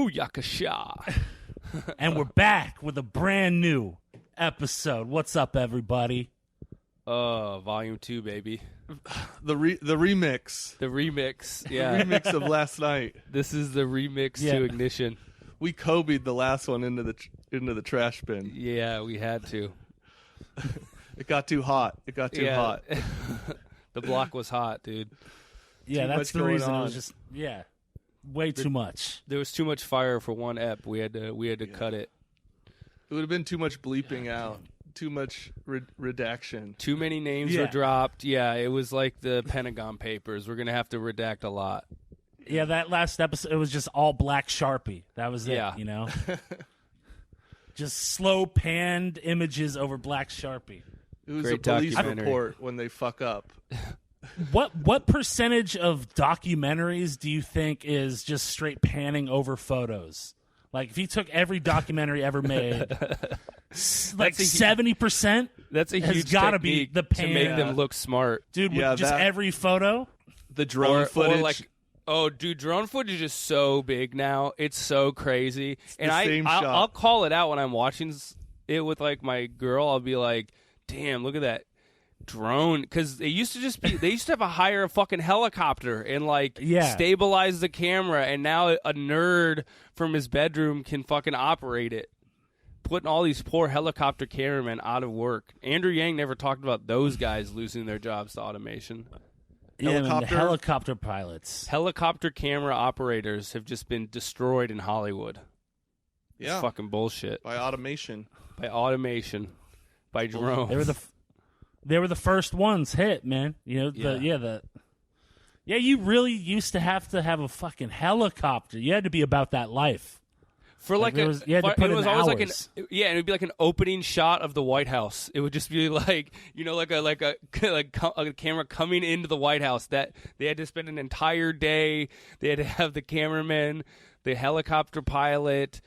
Booyakasha. And we're back with a brand new episode. What's up, everybody? Volume 2, baby. The remix. The remix, yeah. The remix of last night. This is the remix to Ignition. We Kobe'd the last one into the trash bin. Yeah, we had to. It got too hot. Hot. The block was hot, dude. Yeah, that's the reason. It was just way too much. There was too much fire for one ep. We had to cut it. It would have been too much bleeping out. Too much redaction. Too many names were dropped. Yeah, it was like the Pentagon Papers. We're gonna have to redact a lot. Yeah, that last episode, it was just all black Sharpie. That was it, you know? Just slow panned images over black Sharpie. It was a police report when they fuck up. What percentage of documentaries do you think is just straight panning over photos? Like, if you took every documentary ever made, like 70%, that's a huge has got to be the pan to make them look smart, dude. With just every photo, the drone footage. Or like, dude, drone footage is so big now. It's so crazy, and I'll call it out when I'm watching it with like my girl. I'll be like, "Damn, look at that drone!" Because they used to have a hire a fucking helicopter and stabilize the camera, and now a nerd from his bedroom can fucking operate it, putting all these poor helicopter cameramen out of work. Andrew Yang never talked about those guys losing their jobs to automation. Yeah, the helicopter pilots, helicopter camera operators have just been destroyed in Hollywood. Yeah, it's fucking bullshit. By automation, by drones. They were the first ones hit, man. You know, you really used to have a fucking helicopter. You had to be about that life. For you had to put in hours. And it would be like an opening shot of the White House. It would just be like, you know, like a camera coming into the White House. That they had to spend an entire day. They had to have the cameraman, the helicopter pilot,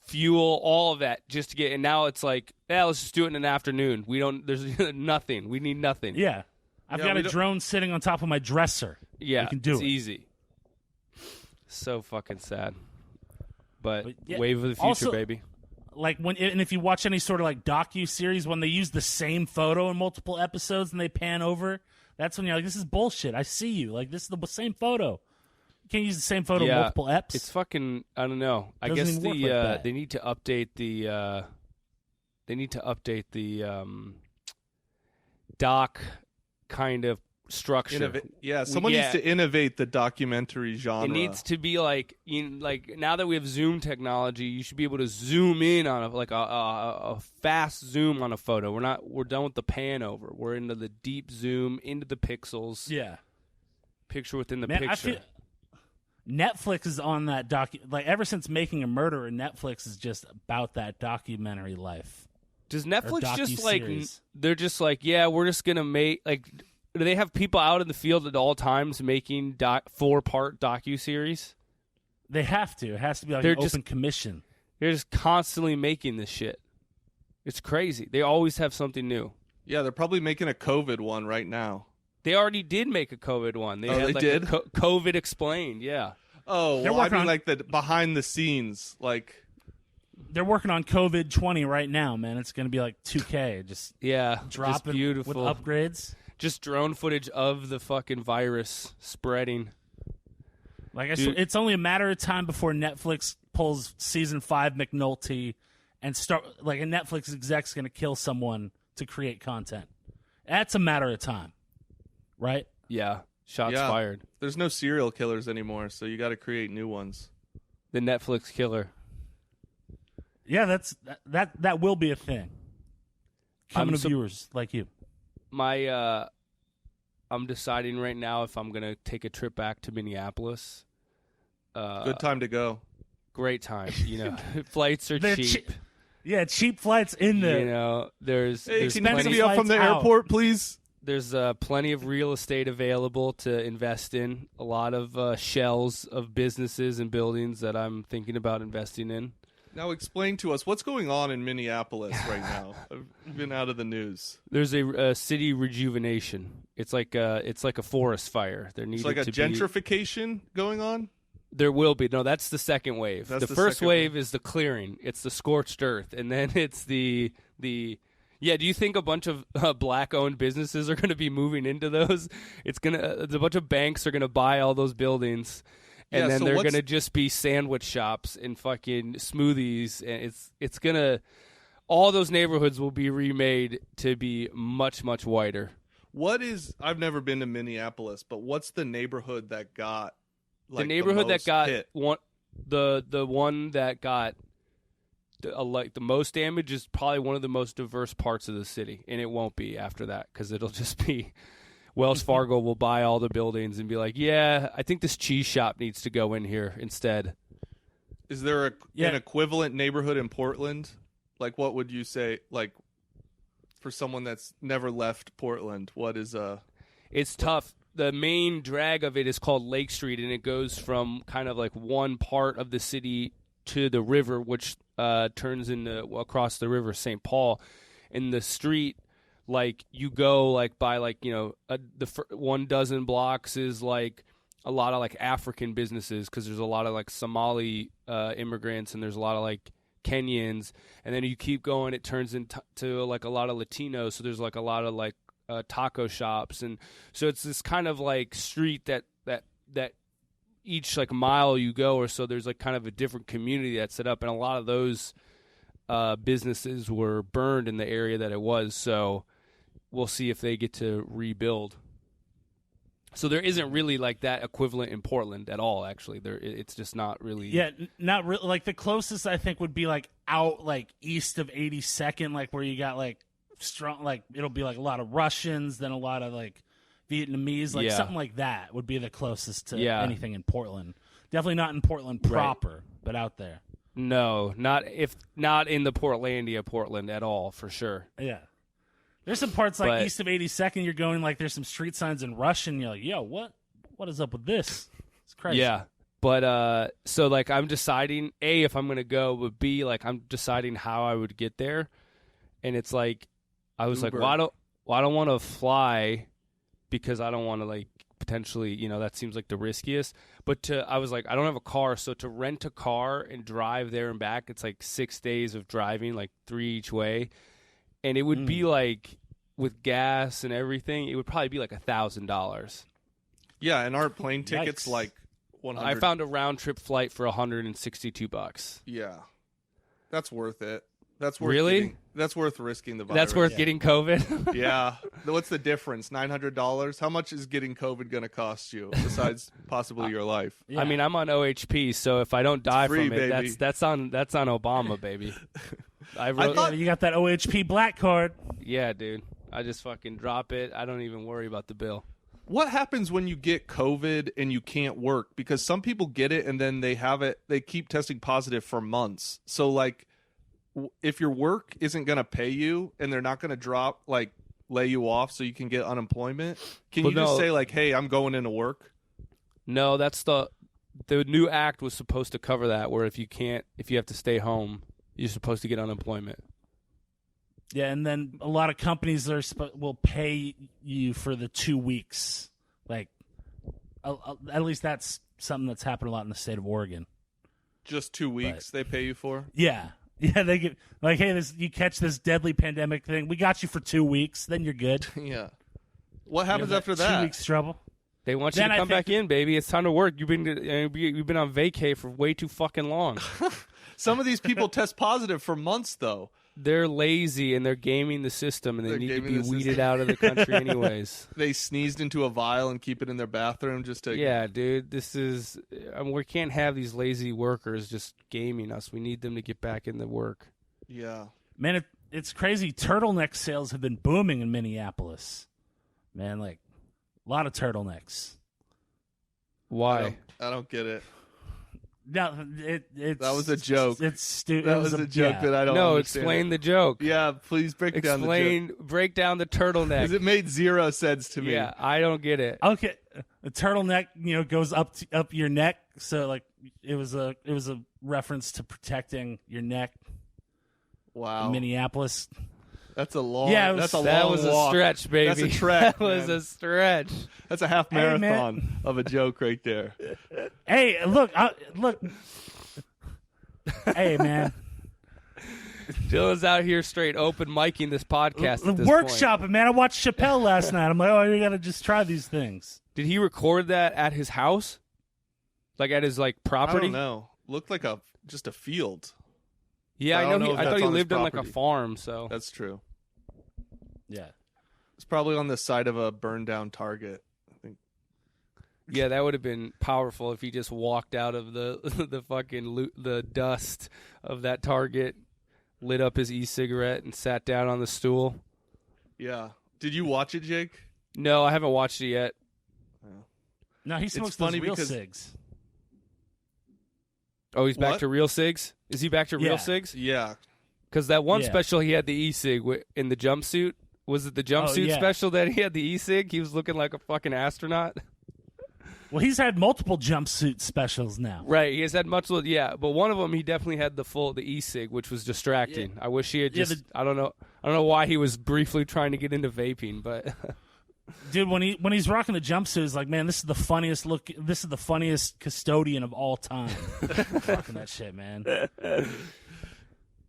fuel, all of that just to get. And now it's like, let's just do it in an afternoon. There's nothing. We need nothing. Yeah, I've got a drone sitting on top of my dresser. Yeah, we can do it's easy. So fucking sad. But wave of the future, also, baby. Like and if you watch any sort of like docu-series, when they use the same photo in multiple episodes and they pan over, that's when you're like, this is bullshit. I see you. Like, this is the same photo. You can't use the same photo in multiple eps. It's fucking, I don't know. I guess they need to update the doc kind of structure. Someone needs to innovate the documentary genre. It needs to be like now that we have Zoom technology, you should be able to zoom in on a fast zoom on a photo. We're done with the pan over. We're into the deep zoom into the pixels. Yeah, picture within the picture. Netflix is on that ever since Making a Murderer, Netflix is just about that documentary life. Does Netflix just they're just like, yeah, we're just gonna make do they have people out in the field at all times making 4-part docuseries? They have to. It has to be like an open commission. They're just constantly making this shit. It's crazy. They always have something new. Yeah, they're probably making a COVID one right now. They already did make a COVID one. They did? COVID Explained, yeah. Oh, well, I mean like the behind the scenes, like... They're working on COVID 20 right now, man. It's going to be like 2K. Just drop it beautiful with upgrades. Just drone footage of the fucking virus spreading. Like it's only a matter of time before Netflix pulls season 5 McNulty and start a Netflix exec's going to kill someone to create content. That's a matter of time, right? Yeah, shots fired. There's no serial killers anymore, so you got to create new ones. The Netflix killer. Yeah, that will be a thing. Coming to viewers like you. I'm deciding right now if I'm gonna take a trip back to Minneapolis. Good time to go. Great time. You know, flights are cheap. Cheap flights in there. You know, there's can you be up from the airport, please? There's plenty of real estate available to invest in. A lot of shells of businesses and buildings that I'm thinking about investing in. Now explain to us what's going on in Minneapolis right now. I've been out of the news. There's a city rejuvenation. It's like a forest fire. There needs like a gentrification going on. There will be. No, that's the second wave. The first wave is the clearing. It's the scorched earth. And then it's the yeah, do you think a bunch of black-owned businesses are going to be moving into those? A bunch of banks are going to buy all those buildings, and then they're going to just be sandwich shops and fucking smoothies. And it's going to – all those neighborhoods will be remade to be much, much whiter. I've never been to Minneapolis, but what's the neighborhood that got – the neighborhood that got hit? The one that got the most damage is probably one of the most diverse parts of the city, and it won't be after that because it'll just be Wells Fargo will buy all the buildings and be like, yeah, I think this cheese shop needs to go in here instead. Is there an equivalent neighborhood in Portland? Like, what would you say, like, for someone that's never left Portland, what is It's tough. The main drag of it is called Lake Street, and it goes from kind of like one part of the city to the river, which turns into across the river, St. Paul. And the street, like you go like by like the 1 dozen blocks is like a lot of like African businesses because there's a lot of like Somali immigrants and there's a lot of like Kenyans, and then you keep going, it turns into like a lot of Latinos. So there's like a lot of like taco shops, and so it's this kind of like street that each like mile you go or so there's like kind of a different community that's set up, and a lot of those businesses were burned in the area that it was, so we'll see if they get to rebuild. So there isn't really like that equivalent in Portland at all, actually. It's just not really. Yeah, not really. Like the closest I think would be like out like east of 82nd, like where you got like strong, like it'll be like a lot of Russians, then a lot of like Vietnamese, like something like that would be the closest to anything in Portland. Definitely not in Portland proper, but out there. No, not in the Portland at all, for sure. Yeah. There's some parts like east of 82nd, you're going like there's some street signs in Russian, you're like, yo, what is up with this? It's crazy. Yeah. But so like I'm deciding A, if I'm gonna go, but B, like I'm deciding how I would get there. And it's like I was Uber. Like, well, I don't want to fly because I don't want to like potentially, that seems like the riskiest. But I was like, I don't have a car, so to rent a car and drive there and back, it's like 6 days of driving, like 3 each way. And it would be like, with gas and everything, it would probably be like $1,000. Yeah, and our plane tickets like $100. I found a round trip flight for $162. Yeah, that's worth it. That's worth really. That's worth risking the virus. That's worth getting COVID. Yeah. What's the difference? $900. How much is getting COVID going to cost you besides possibly your life? Yeah. I mean, I'm on OHP, so if I don't die from it, that's on Obama, baby. I thought you got that OHP black card. Yeah, dude. I just fucking drop it. I don't even worry about the bill. What happens when you get COVID and you can't work? Because some people get it and then they have it. They keep testing positive for months. So, like, if your work isn't going to pay you and they're not going to lay you off so you can get unemployment, can you just say, like, hey, I'm going into work? No, that's the new act was supposed to cover that, where if you have to stay home, you're supposed to get unemployment. Yeah, and then a lot of companies will pay you for the 2 weeks. Like, at least that's something that's happened a lot in the state of Oregon. Just 2 weeks they pay you for? Yeah. Yeah, they get like, hey, you catch this deadly pandemic thing. We got you for 2 weeks, then you're good. Yeah. What happens after that? 2 weeks trouble. They want you to come back in, baby. It's time to work. You've been on vacay for way too fucking long. Some of these people test positive for months, though. They're lazy and they're gaming the system, and they need to be weeded out of the country anyways. They sneezed into a vial and keep it in their bathroom just to... Yeah, dude. We can't have these lazy workers just gaming us. We need them to get back into work. Yeah. Man, it's crazy. Turtleneck sales have been booming in Minneapolis. Man, like, a lot of turtlenecks. Why? I don't get it. No, that was a joke. It's stupid. That was a joke that I don't understand. No, explain the joke. Yeah, please break down the joke. Break down the turtleneck. Because it made 0 sense to me. Yeah, I don't get it. Okay, the turtleneck, goes up your neck. So like it was a reference to protecting your neck. Wow. In Minneapolis. That's a long. Yeah, that was a stretch, baby. That's a trek. That was a stretch. That's a half marathon of a joke right there. Hey, look. Hey, man. Dylan's out here straight open micing this podcast. At this Workshopping, point. man. I watched Chappelle last night. I'm like, oh, you got to just try these things. Did he record that at his house? Like at his property? I don't know. Looked like just a field. Yeah, I know. I thought he lived on like a farm. So that's true. Yeah, it's probably on the side of a burned down Target. I think. Yeah, that would have been powerful if he just walked out of the fucking the dust of that Target, lit up his e-cigarette, and sat down on the stool. Yeah. Did you watch it, Jake? No, I haven't watched it yet. No, he smokes those real cigs. Oh, he's back to real cigs? Is he back to real cigs? Yeah. Because that one special, he had the e-cig in the jumpsuit. Was it the jumpsuit special that he had the e-cig? He was looking like a fucking astronaut. Well, he's had multiple jumpsuit specials now. Right, he has had multiple. Yeah, but one of them he definitely had the e-cig, which was distracting. I wish he had just. I don't know why he was briefly trying to get into vaping, but. Dude, when he's rocking the jumpsuit, it's like, man, this is the funniest look. This is the funniest custodian of all time. Rocking that shit, man.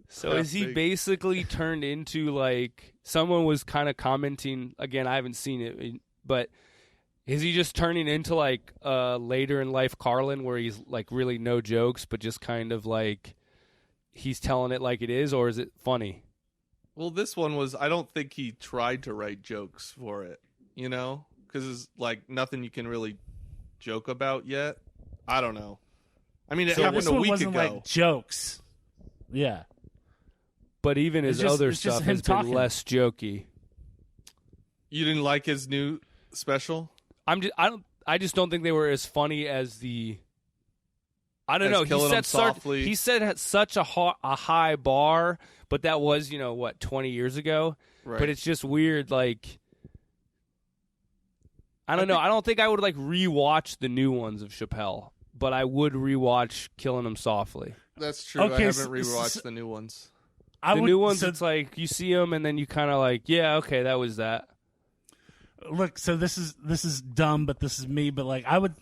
So is he basically turned into someone was kind of commenting again? I haven't seen it, but. Is he just turning into later in life Carlin, where he's really no jokes, but just kind of he's telling it like it is, or is it funny? Well, this one was. I don't think he tried to write jokes for it, because it's nothing you can really joke about yet. I don't know. I mean, it happened a week wasn't ago. Jokes, yeah. But even his other stuff has been less jokey. You didn't like his new special? I just don't think they were as funny as the. I don't know. He set such a high bar, but that was 20 years ago. Right. But it's just weird. I don't know. I don't think I would rewatch the new ones of Chappelle, but I would rewatch Killing Him Softly. That's true. Okay, I haven't rewatched the new ones. New ones, it's you see them and then you kind of yeah, okay, that was that. Look, so this is dumb, but this is me. But I would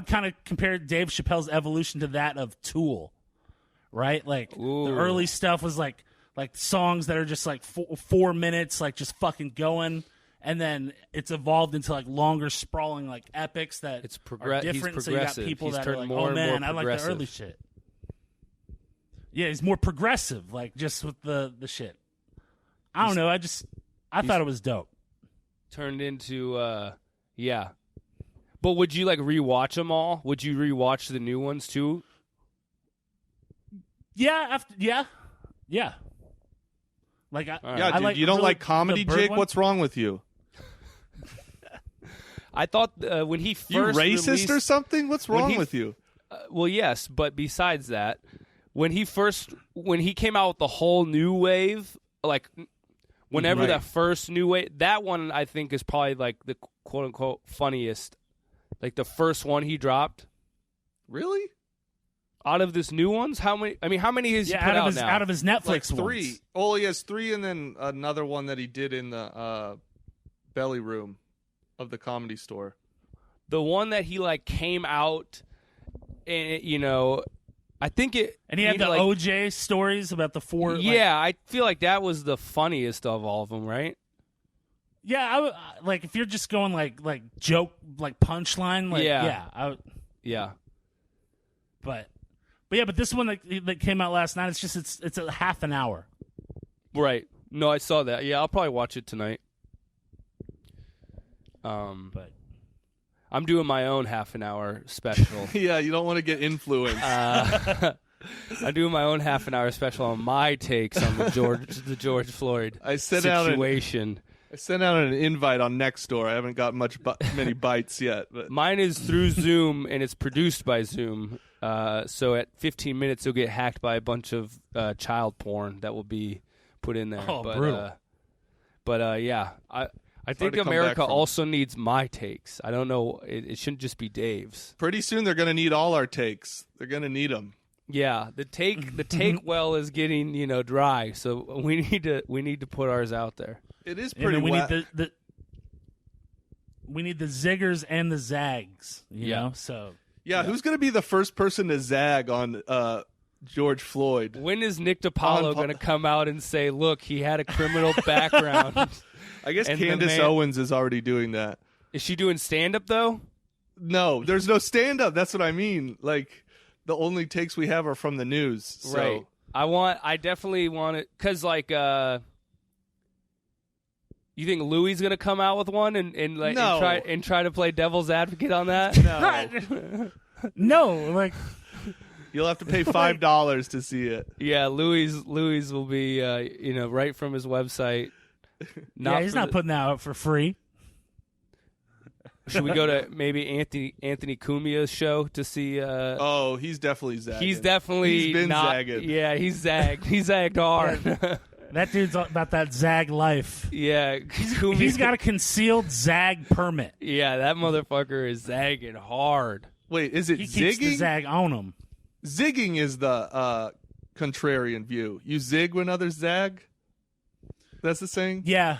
kind of compare Dave Chappelle's evolution to that of Tool, right? Ooh. The early stuff was like songs that are just 4 minutes, just fucking going, and then it's evolved into longer sprawling epics that it's are different. He's progressive. So you got people he's that are more oh man, more I like the early shit. Yeah, he's more progressive, just with the shit. I don't know. I thought it was dope. Turned into but would you rewatch them all? Would you rewatch the new ones too? Yeah, yeah. Dude, you don't like comedy, Jake? One? What's wrong with you? I thought when he first you racist released, or something? What's wrong with you? Well, yes, but besides that, when he came out with the whole new wave, whenever that first new wave, that one I think is probably the quote unquote funniest. The first one he dropped. Really? Out of this new ones, how many? I mean, how many has he put out now? Out of his Netflix 3. ones. Oh, he has 3, and then another one that he did in the belly room of the Comedy Store. The one that he came out, and I think it. And he had the OJ stories about the 4. Yeah, I feel like that was the funniest of all of them, right? Yeah, if you're just going joke punchline, yeah. But this one that came out last night, it's a half an hour. Right. No, I saw that. Yeah, I'll probably watch it tonight. But I'm doing my own half an hour special. Yeah, you don't want to get influenced. I'm doing my own half an hour special on my takes on the George Floyd situation. I sent out an invite on Nextdoor. I haven't got many bites yet. But mine is through Zoom, and it's produced by Zoom. So at 15 minutes, you'll get hacked by a bunch of child porn that will be put in there. Oh, brutal. Yeah, I think America also needs my takes. I don't know. It shouldn't just be Dave's. Pretty soon they're going to need all our takes. They're going to need them. Yeah, the take well is getting dry, so we need to put ours out there. It is pretty. Wet. We need the ziggers and the zags. You know, so yeah. Who's going to be the first person to zag on George Floyd? When is Nick DiPaolo going to come out and say, "Look, he had a criminal background"? I guess Candace Owens is already doing that. Is she doing stand-up though? No, there's no stand-up. That's what I mean. Like, the only takes we have are from the news. So. Right. I definitely want it because, like, you think Louis gonna come out with one and try to play devil's advocate on that? No. No, like you'll have to pay $5 to see it. Yeah, Louis will be right from his website. He's not putting that out for free. Should we go to maybe Anthony Cumia's show to see? He's definitely zagging. He's been zagging. Yeah, he's zagged. He zagged hard. That dude's about that zag life. Yeah, he's got a concealed zag permit. Yeah, that motherfucker is zagging hard. Wait, is it he zigging? Keeps the zag on him. Zigging is the contrarian view. You zig when others zag. That's the saying. Yeah.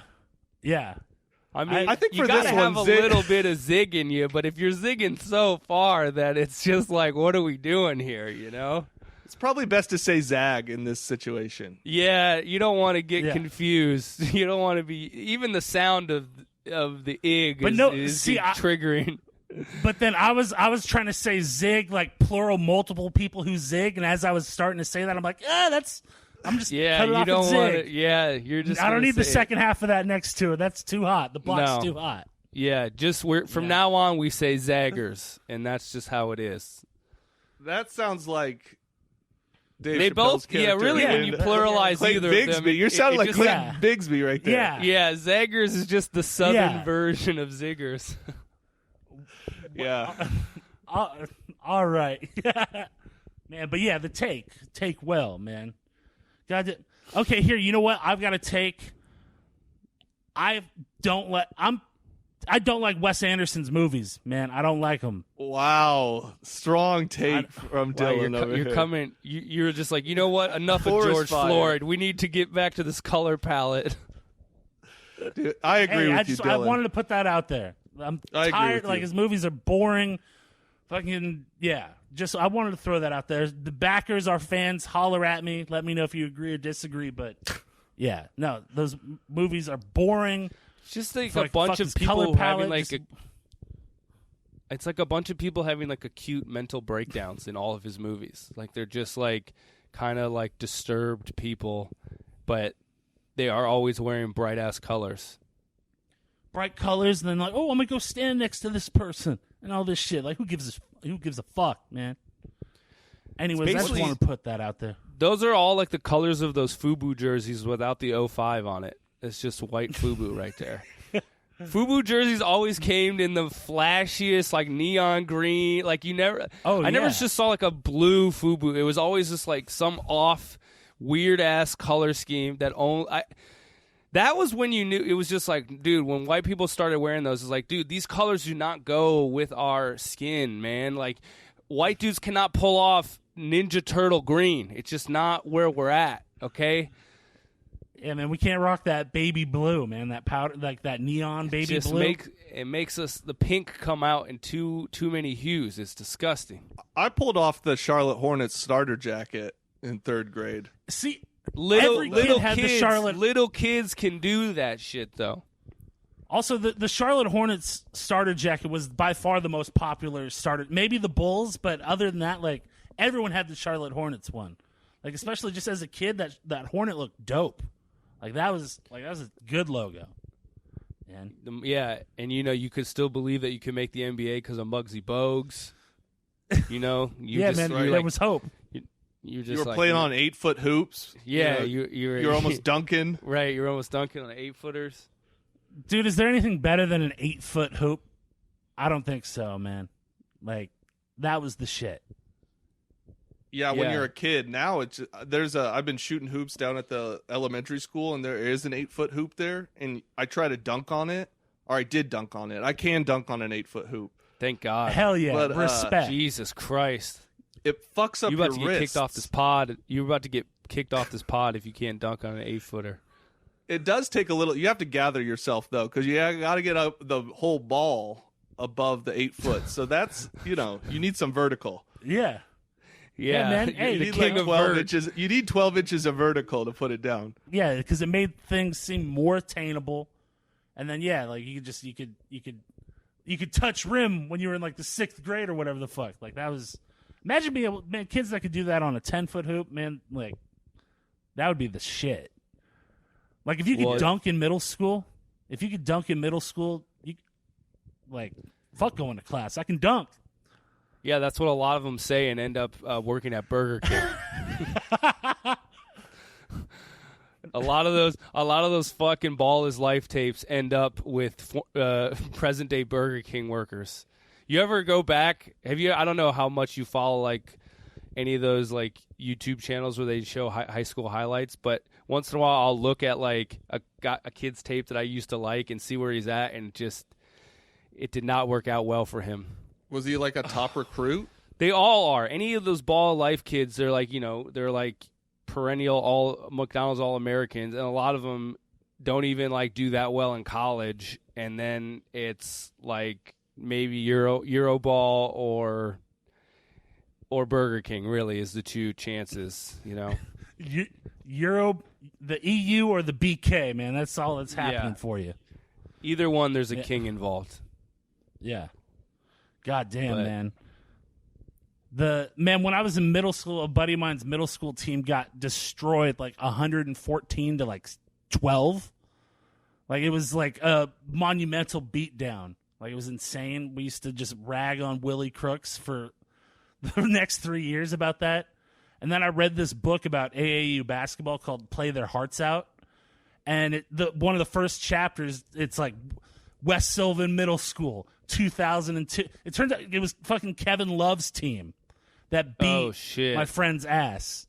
I mean, I think you gotta have a little bit of zig in you, but if you're zigging so far that it's just like, what are we doing here? It's probably best to say zag in this situation. Yeah, you don't want to get confused. You don't want to be even the sound of the ig is triggering. But then I was trying to say zig like plural, multiple people who zig, and as I was starting to say that, I'm like, I'm just cut it off and zig. You're just. I don't need the second half of that next to it. That's too hot. The block's too hot. Yeah, from now on we say zaggers, and that's just how it is. That sounds like Dave they Chappelle's both. character. Yeah, really. When you pluralize Clayton either Bigsby. of them, You're sounding like Clayton Bigsby right there. Yeah. Zaggers is just the southern version of ziggers. Yeah. All right, man. But yeah, the take well, man. Okay, here. You know what? I've got a take. I don't like Wes Anderson's movies, man. I don't like them. Wow, strong take from Dylan over here. You're coming. You're just like, you know what? Enough of George Floyd. We need to get back to this color palette. Dude, I agree with you, Dylan. I wanted to put that out there. I'm tired. Like his movies are boring. Fucking yeah. I wanted to throw that out there. The backers, our fans, holler at me. Let me know if you agree or disagree. But yeah, no, those movies are boring. Just like a bunch of people having like it's like a bunch of people having like acute mental breakdowns in all of his movies. Like they're just like kind of like disturbed people, but they are always wearing bright ass colors. Bright colors, and then like, oh, I'm gonna go stand next to this person and all this shit. Like, who gives a fuck, man? Anyways, I just want to put that out there. Those are all like the colors of those FUBU jerseys without the 05 on it. It's just white FUBU right there. FUBU jerseys always came in the flashiest, like neon green. Like you never, I never just saw like a blue FUBU. It was always just like some off, weird ass color scheme that only. That was when you knew it was just like, dude, when white people started wearing those, it's like, dude, these colors do not go with our skin, man. Like, white dudes cannot pull off Ninja Turtle green. It's just not where we're at, okay? Yeah, man, we can't rock that baby blue, man. That powder, like that neon baby blue. It makes us the pink come out in too many hues. It's disgusting. I pulled off the Charlotte Hornets starter jacket in 3rd grade. See. Little kids can do that shit though. Also, the Charlotte Hornets starter jacket was by far the most popular starter. Maybe the Bulls, but other than that, like everyone had the Charlotte Hornets one. Like especially just as a kid, that Hornet looked dope. That was a good logo. And and you could still believe that you could make the NBA because of Muggsy Bogues. There was hope. You were playing on 8-foot hoops. Yeah, you're almost dunking. Right, you're almost dunking on 8-footers. Dude, is there anything better than an 8-foot hoop? I don't think so, man. Like that was the shit. Yeah, when you're a kid. Now I've been shooting hoops down at the elementary school, and there is an 8-foot hoop there, and I try to dunk on it, or I did dunk on it. I can dunk on an 8-foot hoop. Thank God. Hell yeah, but, respect. Jesus Christ. it fucks up You're your about to get kicked off this pod. You're about to get kicked off this pod if you can't dunk on an 8-footer. It does take a little. You have to gather yourself though, because you got to get up the whole ball above the 8 foot. So that's you need some vertical. Yeah. Yeah, man. You Hey, need like 12 inches. You need 12 inches of vertical to put it down. Yeah, because it made things seem more attainable. And then like you could touch rim when you were in like the 6th grade or whatever the fuck. Like that was imagine being able, man, kids that could do that on a 10-foot hoop, man, like that would be the shit. Like if you could dunk in middle school, you like fuck going to class. I can dunk. Yeah, that's what a lot of them say and end up working at Burger King. A lot of those fucking Ball is Life tapes end up with present day Burger King workers. You ever go back? I don't know how much you follow like any of those like YouTube channels where they show high school highlights, but once in a while I'll look at like a kid's tape that I used to like and see where he's at, and it did not work out well for him. Was he like a top recruit? They all are. Any of those Ball of Life kids, they're like, they're like perennial McDonald's All-Americans, and a lot of them don't even like do that well in college, and then it's like maybe Euro Ball or Burger King really is the two chances, Euro, the EU or the BK, man. That's all that's happening for you. Either one, there's a king involved. Yeah. God damn, man. When I was in middle school, a buddy of mine's middle school team got destroyed like 114 to like 12. Like it was like a monumental beatdown. Like it was insane. We used to just rag on Willie Crooks for the next 3 years about that. And then I read this book about AAU basketball called Play Their Hearts Out. And one of the first chapters, it's like West Sylvan Middle School, 2002. It turns out it was fucking Kevin Love's team that beat my friend's ass.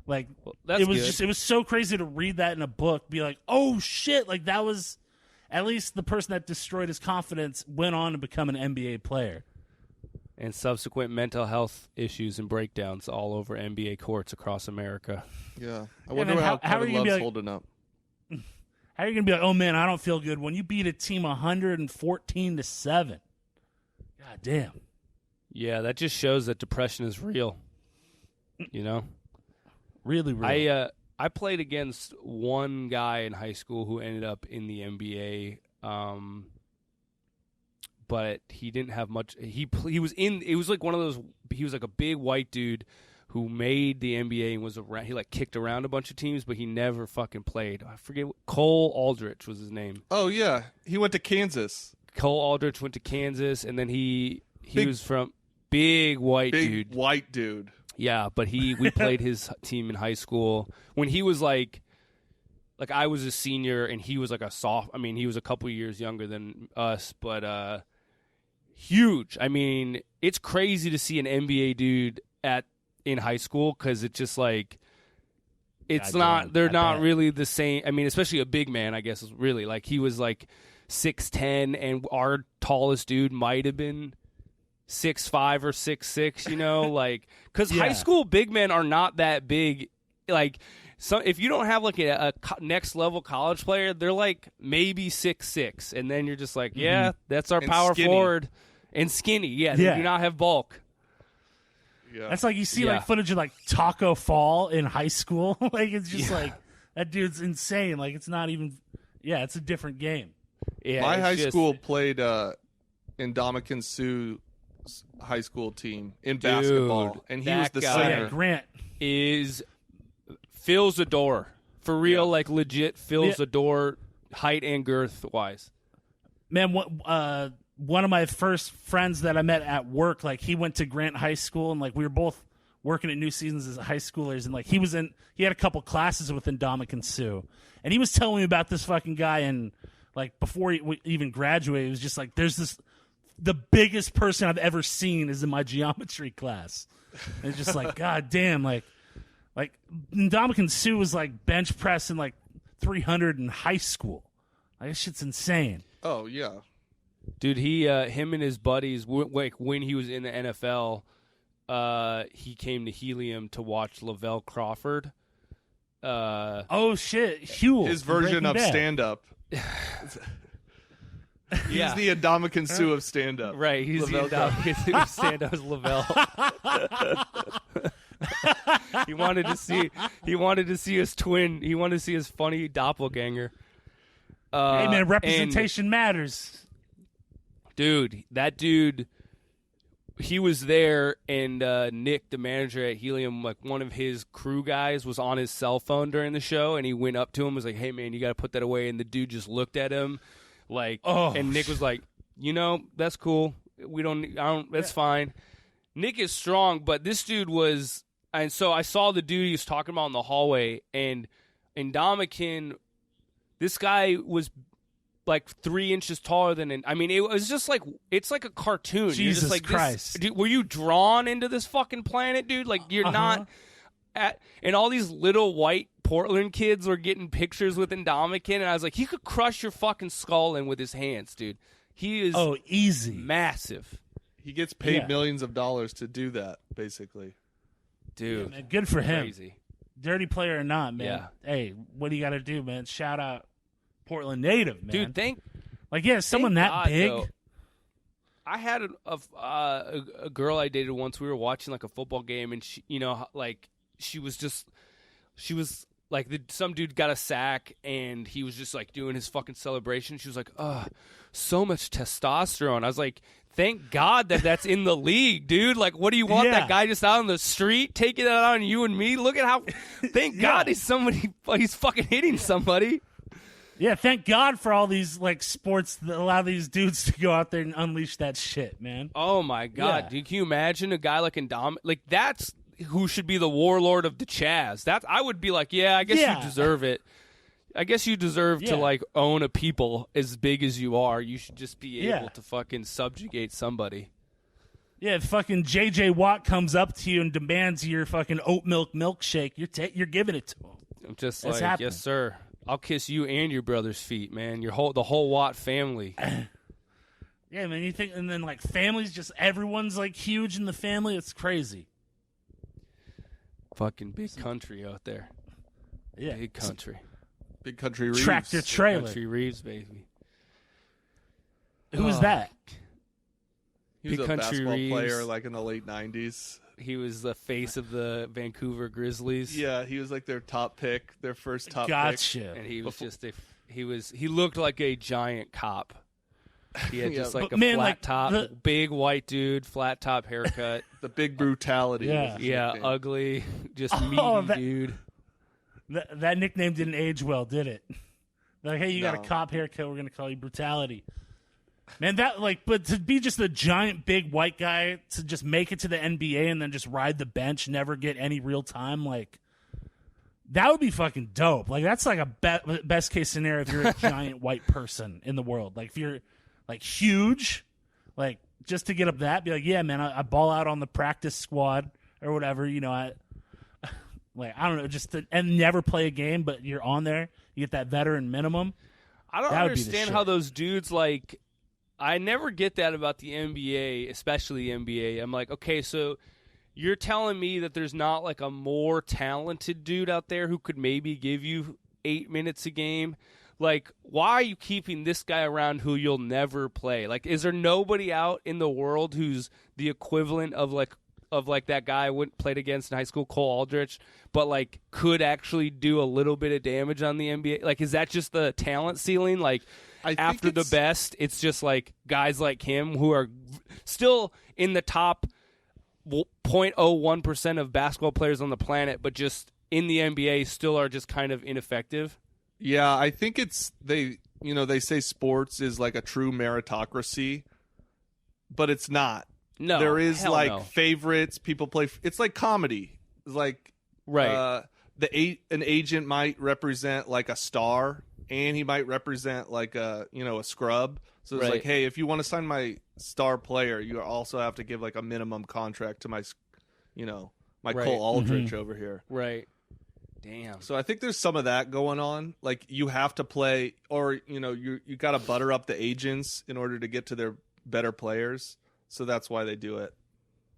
Like that's it was good. it was so crazy to read that in a book. Be like, oh shit! Like that was at least the person that destroyed his confidence went on to become an NBA player. And subsequent mental health issues and breakdowns all over NBA courts across America. Yeah, I wonder how Kevin Love's holding up. How are you gonna be like, oh man, I don't feel good when you beat a team 114-7? God damn. Yeah, that just shows that depression is real. Really real. I played against one guy in high school who ended up in the NBA, but he didn't have much. He was in. It was like one of those. He was like a big white dude who made the NBA and was around. He like kicked around a bunch of teams, but he never fucking played. I forget. Cole Aldrich was his name. Oh yeah, he went to Kansas. Cole Aldrich went to Kansas, and then he was from big white dude. Yeah, but we played his team in high school when he was like I was a senior and he was like a sophomore. I mean, he was a couple years younger than us, but huge. I mean, it's crazy to see an NBA dude in high school because it's just like it's not. They're not really the same. I mean, especially a big man. I guess is really like he was like 6'10", and our tallest dude might have been 6'5" or 6'6", like because high school big men are not that big. Like, so if you don't have like a next level college player, they're like maybe 6'6", and then you're just like, that's our power forward and skinny. Yeah, they do not have bulk. Yeah. That's like you see like footage of like Taco Fall in high school. Like it's just like that dude's insane. Like it's not even. Yeah, it's a different game. Yeah, my high school played in Dominican Sue's high school team in basketball, and he was the center. Grant fills the door for real, like legit fills the door, height and girth wise. Man, one of my first friends that I met at work, like he went to Grant High School, and like we were both working at New Seasons as high schoolers, and like he had a couple classes within Dominican Sue, and he was telling me about this fucking guy, and like before he even graduated, it was just like the biggest person I've ever seen is in my geometry class. And it's just like, god damn, like Dominican Sue was like bench pressing like 300 in high school. Like this shit's insane. Oh yeah. Dude, him and his buddies, like when he was in the NFL, he came to Helium to watch Lavelle Crawford. Oh shit, Huel. His version of stand-up. He's the Ndamukong Suh of stand-up. Right, he's the Ndamukong Suh of stand-up as Lavelle. He wanted to see his twin. He wanted to see his funny doppelganger. Hey man, representation matters. Dude, that dude, he was there, and Nick, the manager at Helium, like one of his crew guys was on his cell phone during the show, and he went up to him, was like, "Hey man, you got to put that away." And the dude just looked at him, and Nick was like, "That's cool. That's fine." Nick is strong, but this dude was, and so I saw the dude he was talking about in the hallway, and Ndamukong, this guy was like 3 inches taller than it was just like, it's like a cartoon. Jesus just like, Christ. Dude, were you drawn into this fucking planet, dude? Like, you're not and all these little white Portland kids were getting pictures with Ndamukong, and I was like, he could crush your fucking skull in with his hands, dude. He is easy. Massive. He gets paid millions of dollars to do that, basically. Dude. Yeah, man, good for him. Crazy. Dirty player or not, man. Yeah. Hey, what do you got to do, man? Shout out Portland native, man. Dude, someone that big. Though, I had a girl I dated once. We were watching like a football game, and she was like, some dude got a sack, and he was just like doing his fucking celebration. She was like, "Oh, so much testosterone." I was like, thank God that's in the league, dude. Like, what do you want, that guy just out on the street taking it out on you and me? Look at how, thank God he's fucking hitting somebody. Yeah, thank God for all these like sports that allow these dudes to go out there and unleash that shit, man. Oh my God, dude, can you imagine a guy like Ndamukong? Like, that's who should be the warlord of the Chaz. I would be like, I guess you deserve it. I guess you deserve to like own a people as big as you are. You should just be able to fucking subjugate somebody. Yeah, if fucking JJ Watt comes up to you and demands your fucking oat milk milkshake, you're giving it to him. I'm just that's like, happening. Yes, sir. I'll kiss you and your brother's feet, man. The whole Watt family. Yeah, man. You think, and then like families, just everyone's like huge in the family. It's crazy. Fucking big country out there. Yeah, big country. Big Country Reeves. Tractor trailer. Big Country Reeves, baby. Who was that? He was Big a Country basketball Reeves. player like in the late 90s. He was the face of the Vancouver Grizzlies. Yeah, he was like their top pick, their first top pick. Gotcha. And he was he looked like a giant cop. He had just like a man, flat like, top, big white dude, flat top haircut. The big brutality. Yeah, ugly, just meaty dude. That nickname didn't age well, did it? Like, hey, you got a cop haircut, we're going to call you Brutality. Man, but to be just a giant, big white guy, to just make it to the NBA and then just ride the bench, never get any real time, like, that would be fucking dope. Like, that's like a best case scenario if you're a giant white person in the world. Like, if you're, like, huge, like, just to get up that, be like, yeah, man, I ball out on the practice squad or whatever, I don't know, and never play a game, but you're on there. You get that veteran minimum. I don't understand how those dudes, like, I never get that about the NBA, especially the NBA. I'm like, okay, so you're telling me that there's not, like, a more talented dude out there who could maybe give you 8 minutes a game? Like, why are you keeping this guy around who you'll never play? Like, is there nobody out in the world who's the equivalent of that guy I played against in high school, Cole Aldrich, but like could actually do a little bit of damage on the NBA? Like, is that just the talent ceiling? Like, after the best, it's just like guys like him who are still in the top 0.01% of basketball players on the planet, but just in the NBA still are just kind of ineffective. Yeah, I think they say sports is like a true meritocracy, but it's not. No, there is favorites. People play. It's like comedy. It's like an agent might represent like a star, and he might represent like a scrub. So it's like, hey, if you want to sign my star player, you also have to give like a minimum contract to my Cole Aldrich over here. Right. Damn. So I think there's some of that going on. Like, you have to play, or you got to butter up the agents in order to get to their better players. So that's why they do it.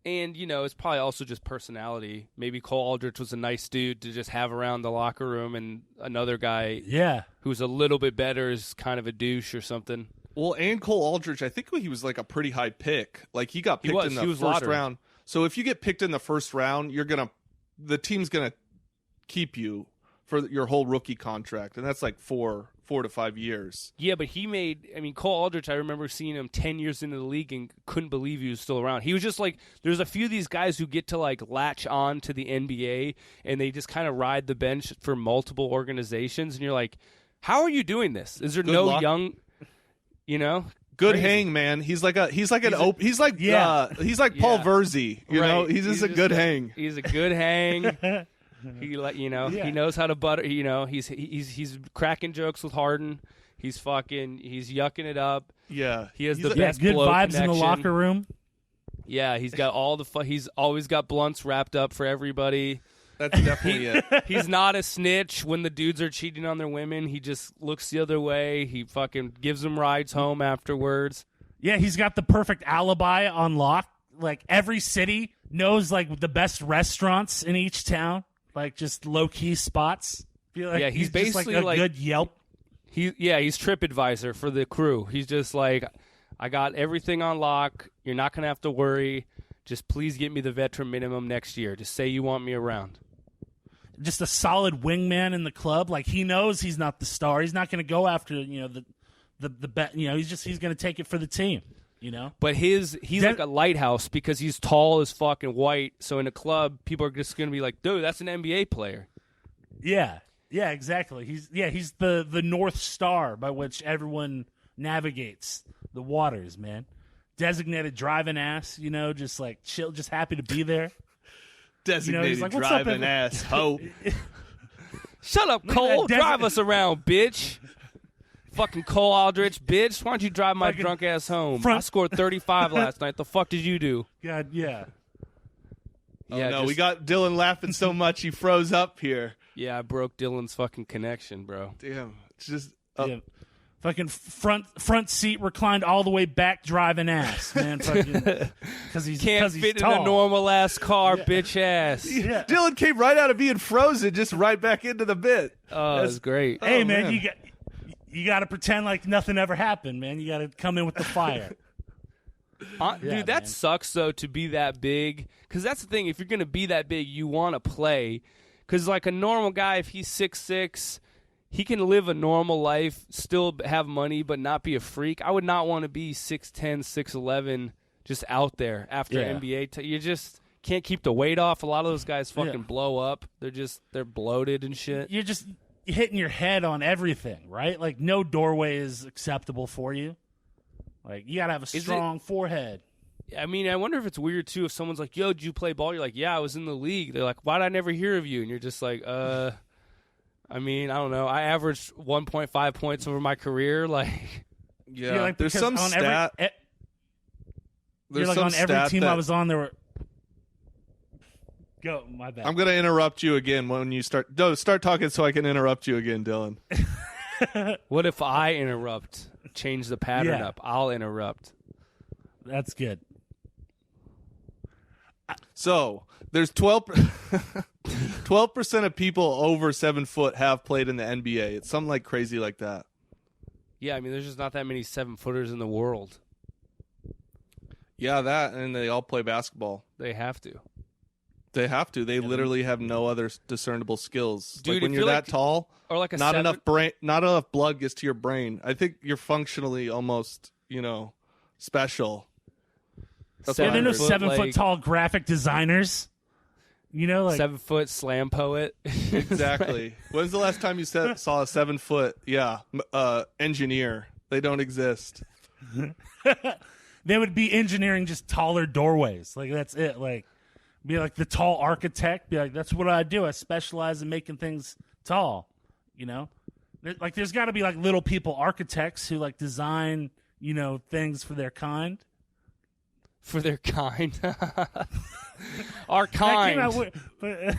And, it's probably also just personality. Maybe Cole Aldrich was a nice dude to just have around the locker room, and another guy who's a little bit better is kind of a douche or something. Well, and Cole Aldrich, I think he was like a pretty high pick. Like he got picked in the first round. So if you get picked in the first round, the team's going to keep you for your whole rookie contract. And that's like 4 to 5 years. Yeah, but Cole Aldrich, I remember seeing him 10 years into the league and couldn't believe he was still around. He was just like, there's a few of these guys who get to like latch on to the NBA and they just kind of ride the bench for multiple organizations. And you're like, how are you doing this? Is there no young, Good hang, man. He's like Paul Verzi. He's just a good hang. He's a good hang. He he knows how to butter. He's cracking jokes with Harden. He's yucking it up. Yeah, he has the best good vibes connection in the locker room. Yeah, he's got all the fun. He's always got blunts wrapped up for everybody. That's definitely it. He's not a snitch when the dudes are cheating on their women. He just looks the other way. He fucking gives them rides home afterwards. Yeah, he's got the perfect alibi on lock. Like every city knows like the best restaurants in each town. Like just low key spots. Like he's basically just like a good Yelp. He's TripAdvisor for the crew. He's just like, I got everything on lock. You're not gonna have to worry. Just please get me the veteran minimum next year. Just say you want me around. Just a solid wingman in the club. Like he knows he's not the star. He's not going to go after the bet. He's going to take it for the team. But he's like a lighthouse because he's tall as fucking white. So in a club, people are just going to be like, dude, that's an NBA player. Yeah, exactly. He's the North Star by which everyone navigates the waters, man. Designated driving ass, just like chill, just happy to be there. Designated like, driving ass hoe. Shut up, Cole. Drive us around, bitch. Fucking Cole Aldrich, bitch. Why don't you drive my drunk ass home? I scored 35 last night. The fuck did you do? God, yeah. We got Dylan laughing so much he froze up here. Yeah, I broke Dylan's fucking connection, bro. Damn. It's just... Fucking front seat reclined all the way back driving ass, man. Because he's can't fit in a normal ass car, bitch ass. Yeah. Dylan came right out of being frozen, just right back into the bit. Oh, that's great. Hey, man, you got to pretend like nothing ever happened, man. You got to come in with the fire. Dude, that sucks though to be that big. Because that's the thing. If you're gonna be that big, you want to play. Because like a normal guy, if he's 6'6", he can live a normal life, still have money, but not be a freak. I would not want to be 6'10", 6'11", just out there after NBA. You just can't keep the weight off. A lot of those guys fucking blow up. They're bloated and shit. You're just hitting your head on everything, right? Like no doorway is acceptable for you. Like you got to have a strong forehead. I mean, I wonder if it's weird, too, if someone's like, yo, did you play ball? You're like, yeah, I was in the league. They're like, why'd I never hear of you? And you're just like, I mean, I don't know. I averaged 1.5 points over my career. Like, like, there's some stat. You're like on every team I was on, there were. Go, my bad. I'm gonna interrupt you again when you start. No, start talking so I can interrupt you again, Dylan. What if I interrupt? Change the pattern up. I'll interrupt. That's good. So there's 12% of people over 7 foot have played in the NBA. It's something like crazy like that. Yeah, I mean, there's just not that many 7-footers in the world. Yeah, that, and they all play basketball. They have to. They have to. They literally have no other discernible skills. Dude, like when you're that tall, or like not enough blood gets to your brain. I think you're functionally almost, special. There no 7 foot tall graphic designers. Like 7 foot slam poet. Exactly. When's the last time you saw a 7 foot? Engineer. They don't exist. They would be engineering just taller doorways. Like that's it. Like be like the tall architect. Be like, that's what I do. I specialize in making things tall. Like there's got to be like little people architects who like design things for their kind. For their kind. Our kind. Our like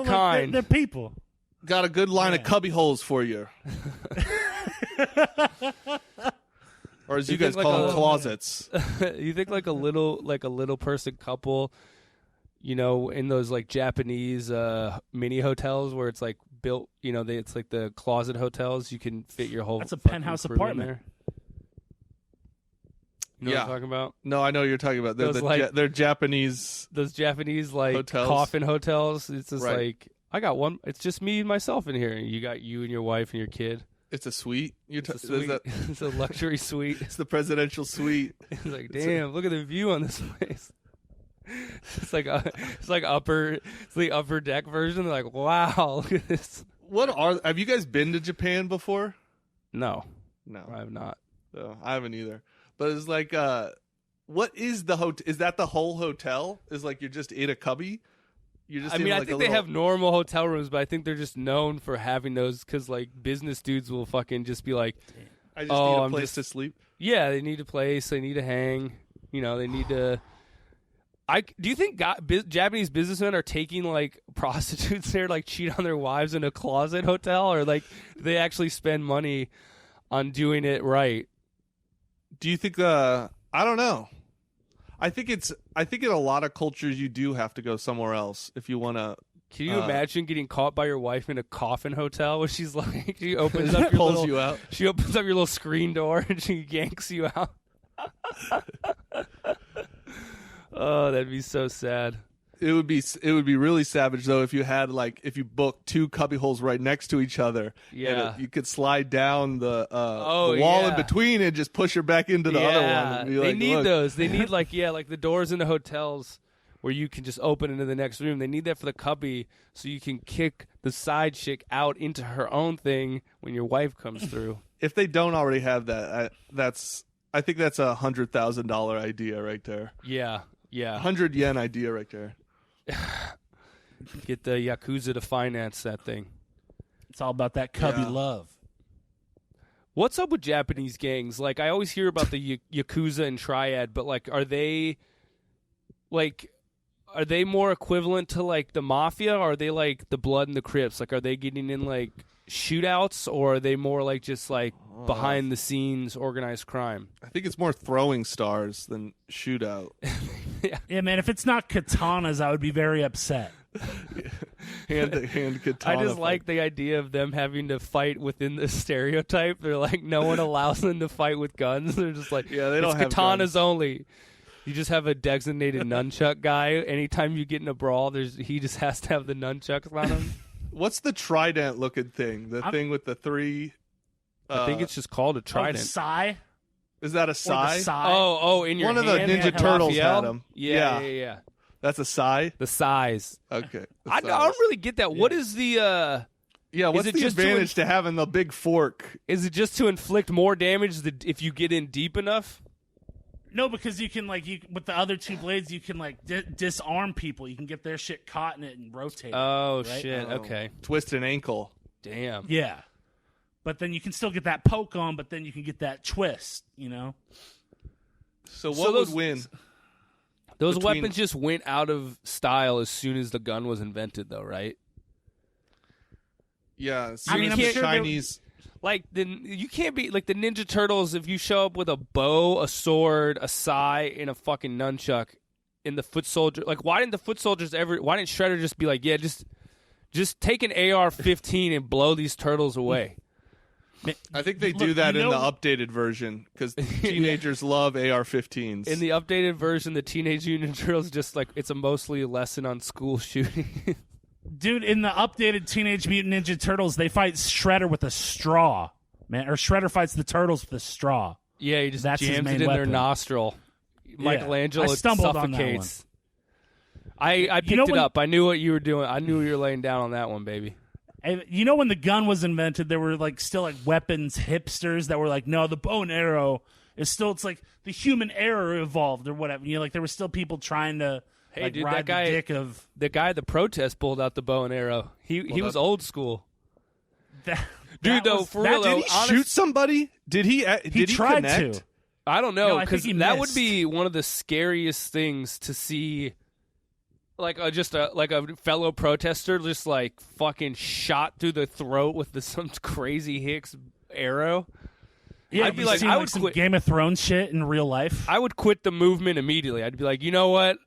kind. They're people. Got a good line of cubby holes for you. Or as you guys call them, closets. You think like a little person couple, you know, in those like Japanese mini hotels where it's like built, you know, it's like the closet hotels. You can fit your whole. That's a penthouse apartment. There. You know what I'm talking about? No, I know what you're talking about. They're Japanese. Those Japanese like hotels. coffin hotels. It's just like I got one. It's just me and myself in here. You got you and your wife and your kid. It's a suite. It's a luxury suite. It's the presidential suite. It's like, damn, look at the view on this place. It's like the upper deck version. They're like, wow, look at this. Have you guys been to Japan before? No, I have not. No, I haven't either. But it's like, what is the hotel? Is that the whole hotel? Is like you're just in a cubby? I think they have normal hotel rooms, but I think they're just known for having those because like business dudes will fucking just be like, I just need a place to sleep. Yeah, they need a place. They need to hang. You know, they need to. Do you think Japanese businessmen are taking like prostitutes there, like cheat on their wives in a closet hotel, or like do they actually spend money on doing it right? Do you think? I don't know. I think in a lot of cultures you do have to go somewhere else if you want to. Can you imagine getting caught by your wife in a coffin hotel where she's like, she opens up your you out. She opens up your little screen door and she yanks you out. Oh, that'd be so sad. It would be really savage though if you booked two cubby holes right next to each other. Yeah, and you could slide down the wall in between and just push her back into the other one. And be they need those. They need like the doors in the hotels where you can just open into the next room. They need that for the cubby so you can kick the side chick out into her own thing when your wife comes through. If they don't already have that, I think that's $100,000 idea right there. Yeah. 100 yen idea right there. Get the Yakuza to finance that thing. It's all about that cubby love. What's up with Japanese gangs? Like, I always hear about the Yakuza and Triad, but like, are they more equivalent to like the mafia, or are they like the Blood and the Crips? Like, are they getting in like shootouts, or are they more like just like behind the scenes organized crime? I think it's more throwing stars than shootout. Yeah, man, if it's not katanas, I would be very upset. hand katana. I just like the idea of them having to fight within the stereotype. They're like, no one allows them to fight with guns. They're just like, they don't have katanas guns. Only. You just have a designated nunchuck guy. Anytime you get in a brawl, he just has to have the nunchucks on him. What's the trident looking thing? Thing with the three. I think it's just called a trident. Sai? Is that a sai? In your one hand? of the Ninja Turtles had them. Yeah. That's a sai? The size. Okay. I don't really get that. Yeah. What is the... what's the advantage to having the big fork? Is it just to inflict more damage if you get in deep enough? No, because you can with the other two blades, you can disarm people. You can get their shit caught in it and rotate. Oh, right? shit. Okay. Twist an ankle. Damn. Yeah. But then you can still get that poke on, but then you can get that twist, you know? So what would win? Those weapons just went out of style as soon as the gun was invented, though, right? Yeah. I'm sure Chinese... you can't be like the Ninja Turtles. If you show up with a bow, a sword, a sai, and a fucking nunchuck in the foot soldier, like why didn't the foot soldiers why didn't Shredder just be like, yeah, just take an AR-15 and blow these turtles away? I think they do that in the updated version because teenagers love AR-15s. In the updated version, the Teenage Mutant Ninja Turtles just like it's mostly a lesson on school shooting. Dude, in the updated Teenage Mutant Ninja Turtles, they fight Shredder with a straw, man. Or Shredder fights the turtles with a straw. Yeah, he just That's jams his it in main their weapon. nostril. Michelangelo I stumbled suffocates. On that one. I picked it up. I knew what you were doing. I knew you were laying down on that one, baby. And you know when the gun was invented, there were still weapons hipsters that were like, no, the bow and arrow is still, it's like the human arrow evolved or whatever. You know, there were still people trying to dude, ride that guy, the dick of... The guy at the protest pulled out the bow and arrow. He was old school. For did he shoot somebody? Did he tried connect? to. I don't know, because that would be one of the scariest things to see. Like a fellow protester just fucking shot through the throat with some crazy Hicks arrow. Yeah, I'd be like, I would some quit Game of Thrones shit in real life. I would quit the movement immediately. I'd be like, you know what?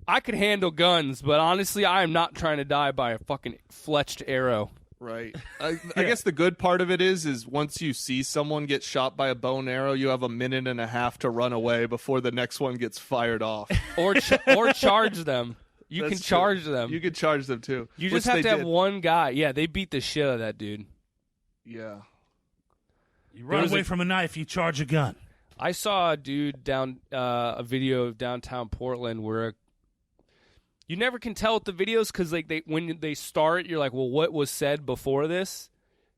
I could handle guns, but honestly, I am not trying to die by a fucking fletched arrow. Right. I guess the good part of it is once you see someone get shot by a bow and arrow, you have a minute and a half to run away before the next one gets fired off. Or charge them. You can charge them. You can charge them, too. You just have to have one guy. Yeah, they beat the shit out of that dude. Yeah. You run away from a knife, you charge a gun. I saw a dude a video of downtown Portland where you never can tell with the videos because like when they start, you're like, well, what was said before this?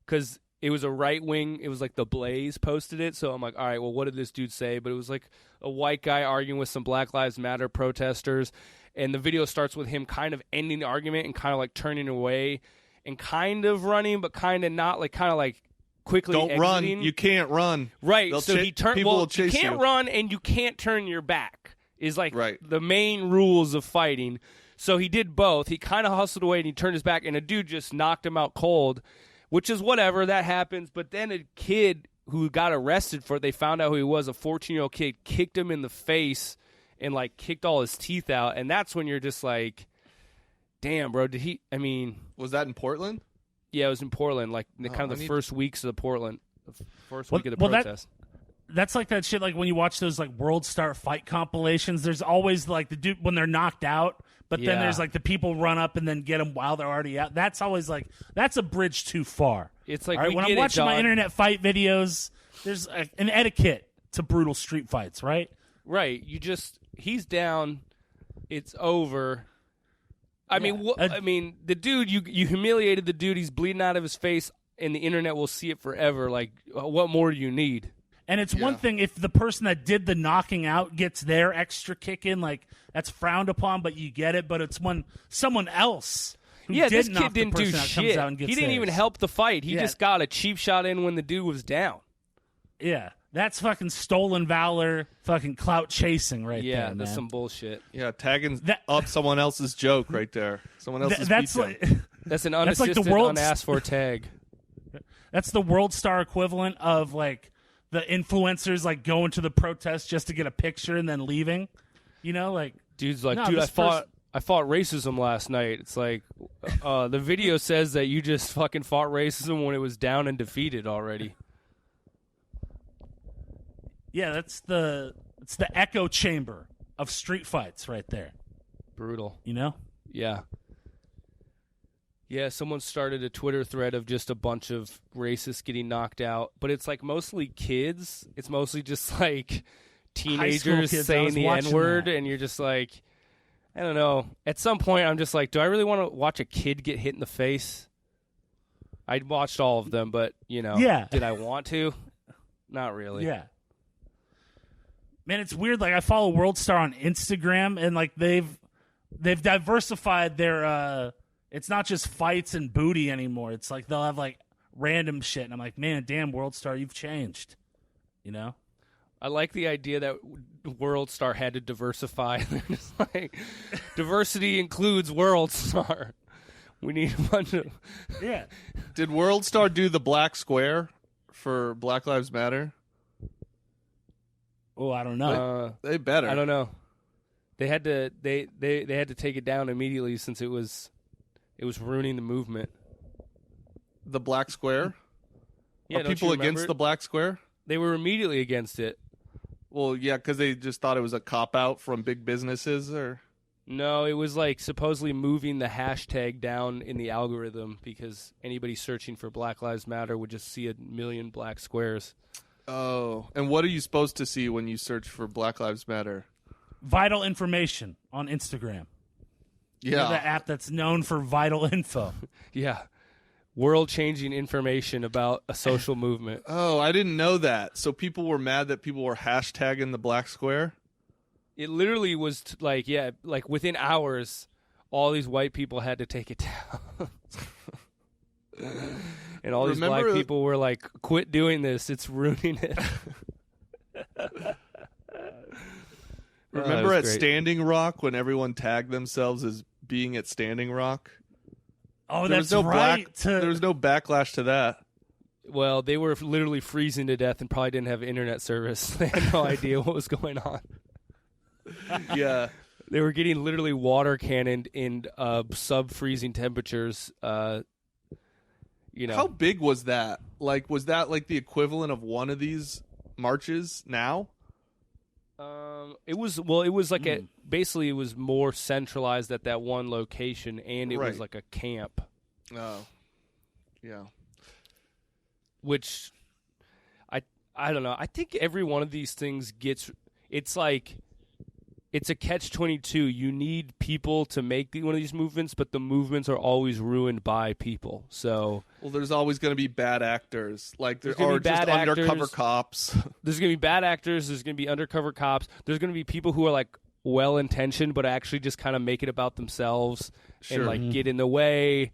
Because it was a right wing. It was like The Blaze posted it. So I'm like, all right, well, what did this dude say? But it was like a white guy arguing with some Black Lives Matter protesters. And the video starts with him kind of ending the argument and kind of like turning away and kind of running, but kind of not, like kind of like quickly Don't exiting. run. You can't run. Right. So he turned. People Well, will chase you can't run and you can't turn your back. Is like the main rules of fighting. So he did both. He kind of hustled away and he turned his back, and a dude just knocked him out cold, which is whatever, that happens. But then a kid who got arrested for it, they found out who he was, a 14-year-old kid, kicked him in the face and like kicked all his teeth out. And that's when you're just like, damn, bro, was that in Portland? Yeah, it was in Portland, like kind of the first weeks of week of the protest. That's like that shit. Like when you watch those like World Star fight compilations, there's always like the dude when they're knocked out, but then there's like the people run up and then get them while they're already out. That's always like that's a bridge too far. It's like when I'm watching my internet fight videos, there's an etiquette to brutal street fights, right? Right. He's down. It's over. I mean, the dude you humiliated the dude. He's bleeding out of his face, and the internet will see it forever. Like, what more do you need? And it's one thing if the person that did the knocking out gets their extra kick in, like that's frowned upon, but you get it. But it's when someone else who this kid didn't do shit. He didn't even help the fight. He just got a cheap shot in when the dude was down. Yeah, that's fucking stolen valor, fucking clout chasing right there. Yeah, that's some bullshit. Yeah, tagging up someone else's joke right there. Someone else's that's that's an unassisted, unasked for tag. That's the World Star equivalent of like the influencers like going to the protest just to get a picture and then leaving. You know, like dude's like, dude, I fought racism last night. It's like the video says that you just fucking fought racism when it was down and defeated already. Yeah, it's the echo chamber of street fights right there. Brutal. You know? Yeah. Yeah, someone started a Twitter thread of just a bunch of racists getting knocked out, but it's like mostly kids. It's mostly just like teenagers saying the N-word, and you're just like, I don't know. At some point, I'm just like, do I really want to watch a kid get hit in the face? I watched all of them, but, did I want to? Not really. Yeah. Man, it's weird. Like, I follow World Star on Instagram, and like they've diversified their it's not just fights and booty anymore. It's like they'll have like random shit, and I'm like, man, damn, World Star, you've changed. You know? I like the idea that World Star had to diversify. It's like, diversity includes World Star. We need a bunch of... Yeah. Did World Star do the black square for Black Lives Matter? Oh, I don't know. They better. I don't know. They had to they had to take it down immediately since it was ruining the movement. The black square? Yeah, Are people against the black square? They were immediately against it. Well, yeah, because they just thought it was a cop-out from big businesses, or... No, it was like supposedly moving the hashtag down in the algorithm because anybody searching for Black Lives Matter would just see 1 million black squares. Oh, and what are you supposed to see when you search for Black Lives Matter? Vital information on Instagram. Yeah. The app that's known for vital info. Yeah. World-changing information about a social movement. Oh, I didn't know that. So people were mad that people were hashtagging the black square? It literally was like within hours, all these white people had to take it down. And all these black people were like, quit doing this. It's ruining it. Remember at Standing Rock when everyone tagged themselves as being at Standing Rock? Oh, that's right. There was no backlash to that. Well, they were literally freezing to death and probably didn't have internet service. They had no idea what was going on. Yeah. They were getting literally water cannoned in sub-freezing temperatures. How big was that? Like, was that like the equivalent of one of these marches now? It was like basically it was more centralized at that one location, and it was like a camp. Oh, yeah. Which, I don't know. I think every one of these things it's a catch-22. You need people to make one of these movements, but the movements are always ruined by people. So, well, there's always going to be bad actors, like there's just undercover cops. There's going to be bad actors. There's going to be undercover cops. There's going to be people who are like well-intentioned, but actually just kind of make it about themselves and like get in the way.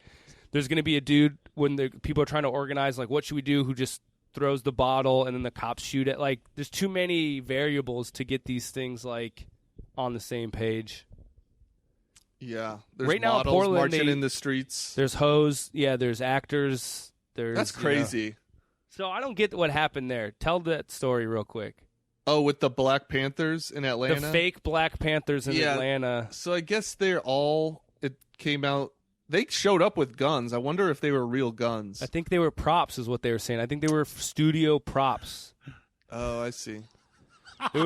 There's going to be a dude when the people are trying to organize, like, what should we do? Who just throws the bottle and then the cops shoot it. Like, there's too many variables to get these things like on the same page. Yeah, there's right now models in Portland, marching in the streets. There's hoes. Yeah, there's actors. That's crazy. So I don't get what happened there. Tell that story real quick. Oh, with the Black Panthers in Atlanta? The fake Black Panthers in Atlanta. So I guess it came out, they showed up with guns. I wonder if they were real guns. I think they were props is what they were saying. I think they were studio props. Oh, I see. There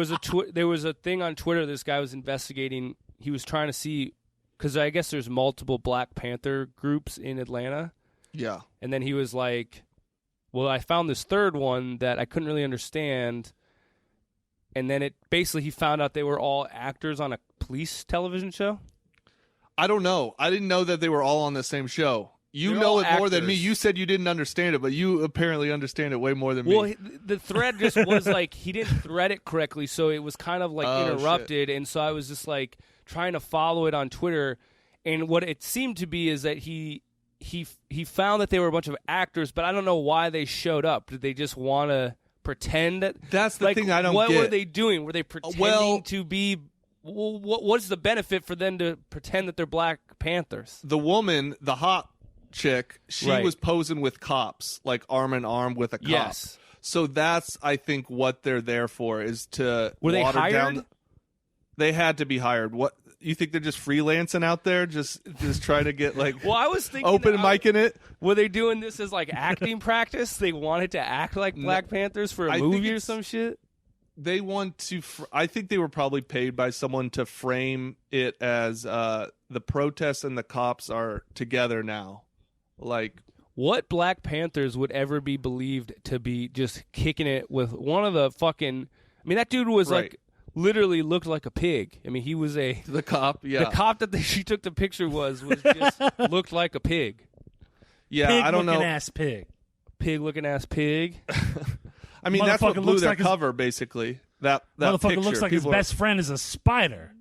was a thing on Twitter this guy was investigating. He was trying to see, because I guess there's multiple Black Panther groups in Atlanta. Yeah. And then he was like, well, I found this third one that I couldn't really understand. And then he found out they were all actors on a police television show. I don't know. I didn't know that they were all on the same show. You know it more than me. You said you didn't understand it, but you apparently understand it way more than me. Well, the thread just was like he didn't thread it correctly, so it was kind of like interrupted. Shit. And so I was just like trying to follow it on Twitter. And what it seemed to be is that he found that they were a bunch of actors, but I don't know why they showed up. Did they just want to pretend that? That's the thing I don't get. What were they doing? Were they pretending to be? Well, what's the benefit for them to pretend that they're Black Panthers? The woman, the hot chick, she was posing with cops, like arm in arm with a cop. Yes. So that's, I think, what they're there for, is to Were they hired? Down. They had to be hired. What, you think they're just freelancing out there, just trying to get like? Well, I was thinking open micing it. Were they doing this as like acting practice? They wanted to act like Black Panthers for a movie or some shit. They want to. I think they were probably paid by someone to frame it as the protests and the cops are together now. Like, what Black Panthers would ever be believed to be just kicking it with one of the fucking? I mean, that dude was like literally looked like a pig. I mean, he was the cop. Yeah, the cop that she took the picture was just looked like a pig. Yeah, pig I don't know. Ass pig. Pig looking ass pig. I mean, that's what blew their cover, basically. That motherfucker picture. looks like his best friend is a spider.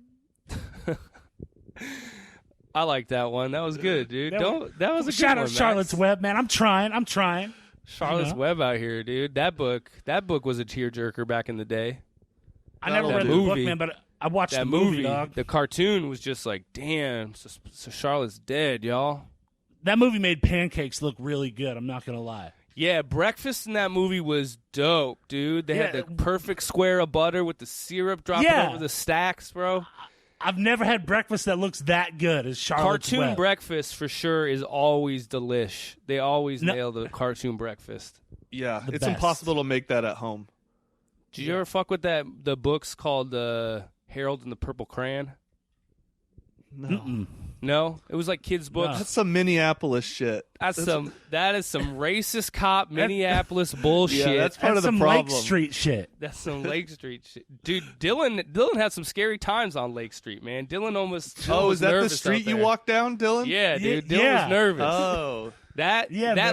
I like that one. That was good, dude. That was a good one. Shout out Charlotte's Web, man. I'm trying. Charlotte's Web out here, dude. That book was a tearjerker back in the day. I never read the book, man, but I watched the movie, dog. The cartoon was just like, damn, so Charlotte's dead, y'all. That movie made pancakes look really good, I'm not going to lie. Yeah, breakfast in that movie was dope, dude. They had the perfect square of butter with the syrup dropping over the stacks, bro. I've never had breakfast that looks that good as Charlotte's Cartoon Web. breakfast, for sure, is always delish. They always nail the cartoon breakfast. Yeah, it's impossible to make that at home. Did you ever fuck with the books called Harold and the Purple Crayon? No. Mm-mm. No? It was like kids' books. No. That's some Minneapolis shit. That is some racist cop Minneapolis bullshit. Yeah, that's part of the some problem. Lake Street shit. That's some Lake Street shit. Dude, Dylan had some scary times on Lake Street, man. Dylan was is that the street you walked down, Dylan? Yeah, dude. Dylan was nervous. Oh.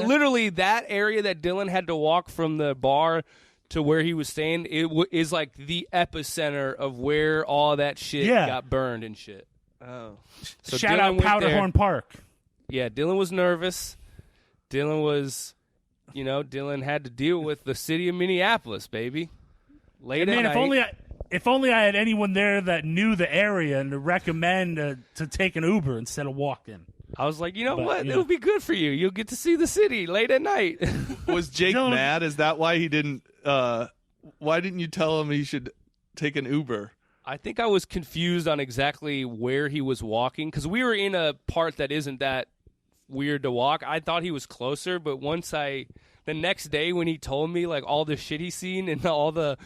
Literally that area that Dylan had to walk from the bar to where he was staying, is like the epicenter of where all that shit got burned and shit. Oh. So Shout Dylan out Powderhorn Park. Yeah, Dylan was nervous. Dylan had to deal with the city of Minneapolis, baby. Late at night. If only I had anyone there that knew the area and to recommend to take an Uber instead of walking. I was like, what? It'll be good for you. You'll get to see the city late at night. Was Jake mad? Is that why he didn't? Why didn't you tell him he should take an Uber? I think I was confused on exactly where he was walking because we were in a part that isn't that weird to walk. I thought he was closer, but the next day when he told me like all the shit he's seen and all the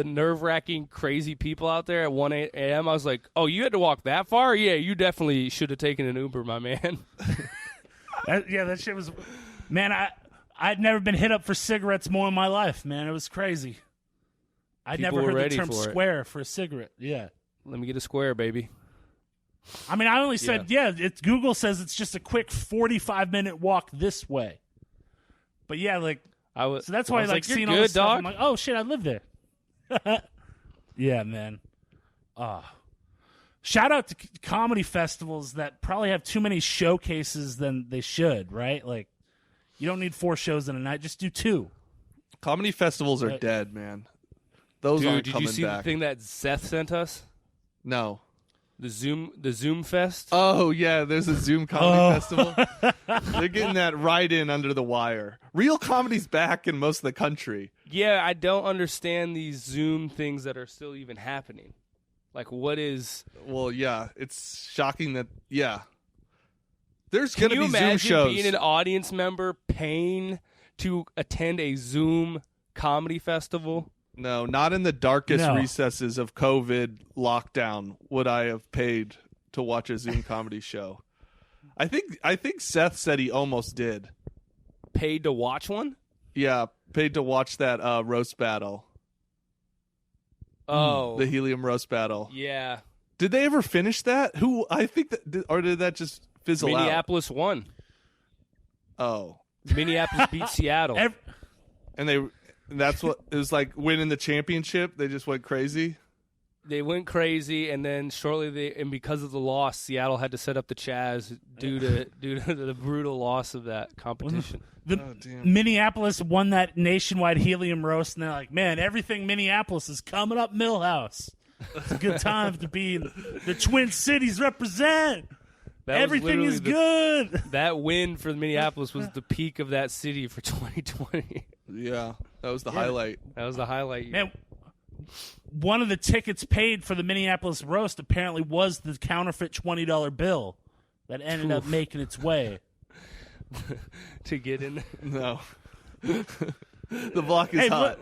nerve-wracking crazy people out there at 1 a.m., I was like, oh, you had to walk that far? Yeah, you definitely should have taken an Uber, my man. That shit was, man, I'd never been hit up for cigarettes more in my life, man. It was crazy. I'd never heard the term square for a cigarette. Yeah. Let me get a square, baby. I mean, I only said, Google says it's just a quick 45-minute walk this way. But yeah, like, so that's why I like seeing all this stuff. Dog. I'm like, oh shit, I live there. Yeah, man. Shout out to comedy festivals that probably have too many showcases than they should, right? Like, you don't need 4 shows in a night; just do 2. Comedy festivals are dead, man. Those aren't coming back. Did you see the thing that Seth sent us? No. The Zoom Fest? Oh, yeah, there's a Zoom comedy festival. They're getting that right in under the wire. Real comedy's back in most of the country. Yeah, I don't understand these Zoom things that are still even happening. Like, what is... Well, yeah, it's shocking that, There's going to be Zoom shows. Can you imagine being an audience member paying to attend a Zoom comedy festival? No, not in the darkest recesses of COVID lockdown would I have paid to watch a Zoom comedy show. I think Seth said he almost did. Paid to watch one? Yeah, paid to watch that roast battle. Oh. The helium roast battle. Yeah. Did they ever finish that? Or did that just fizzle out? Minneapolis won. Oh. Minneapolis beat Seattle. That's what it was like winning the championship. They just went crazy. They went crazy, and then because of the loss, Seattle had to set up the Chaz due to the brutal loss of that competition. Minneapolis won that nationwide helium roast, and they're like, man, everything Minneapolis is coming up Millhouse. It's a good time to be in the Twin Cities represent. Everything is good. That win for Minneapolis was the peak of that city for 2020. Yeah, that was the highlight. That was the highlight. Man, one of the tickets paid for the Minneapolis roast apparently was the counterfeit $20 bill that ended up making its way to get in. No, the block is hot.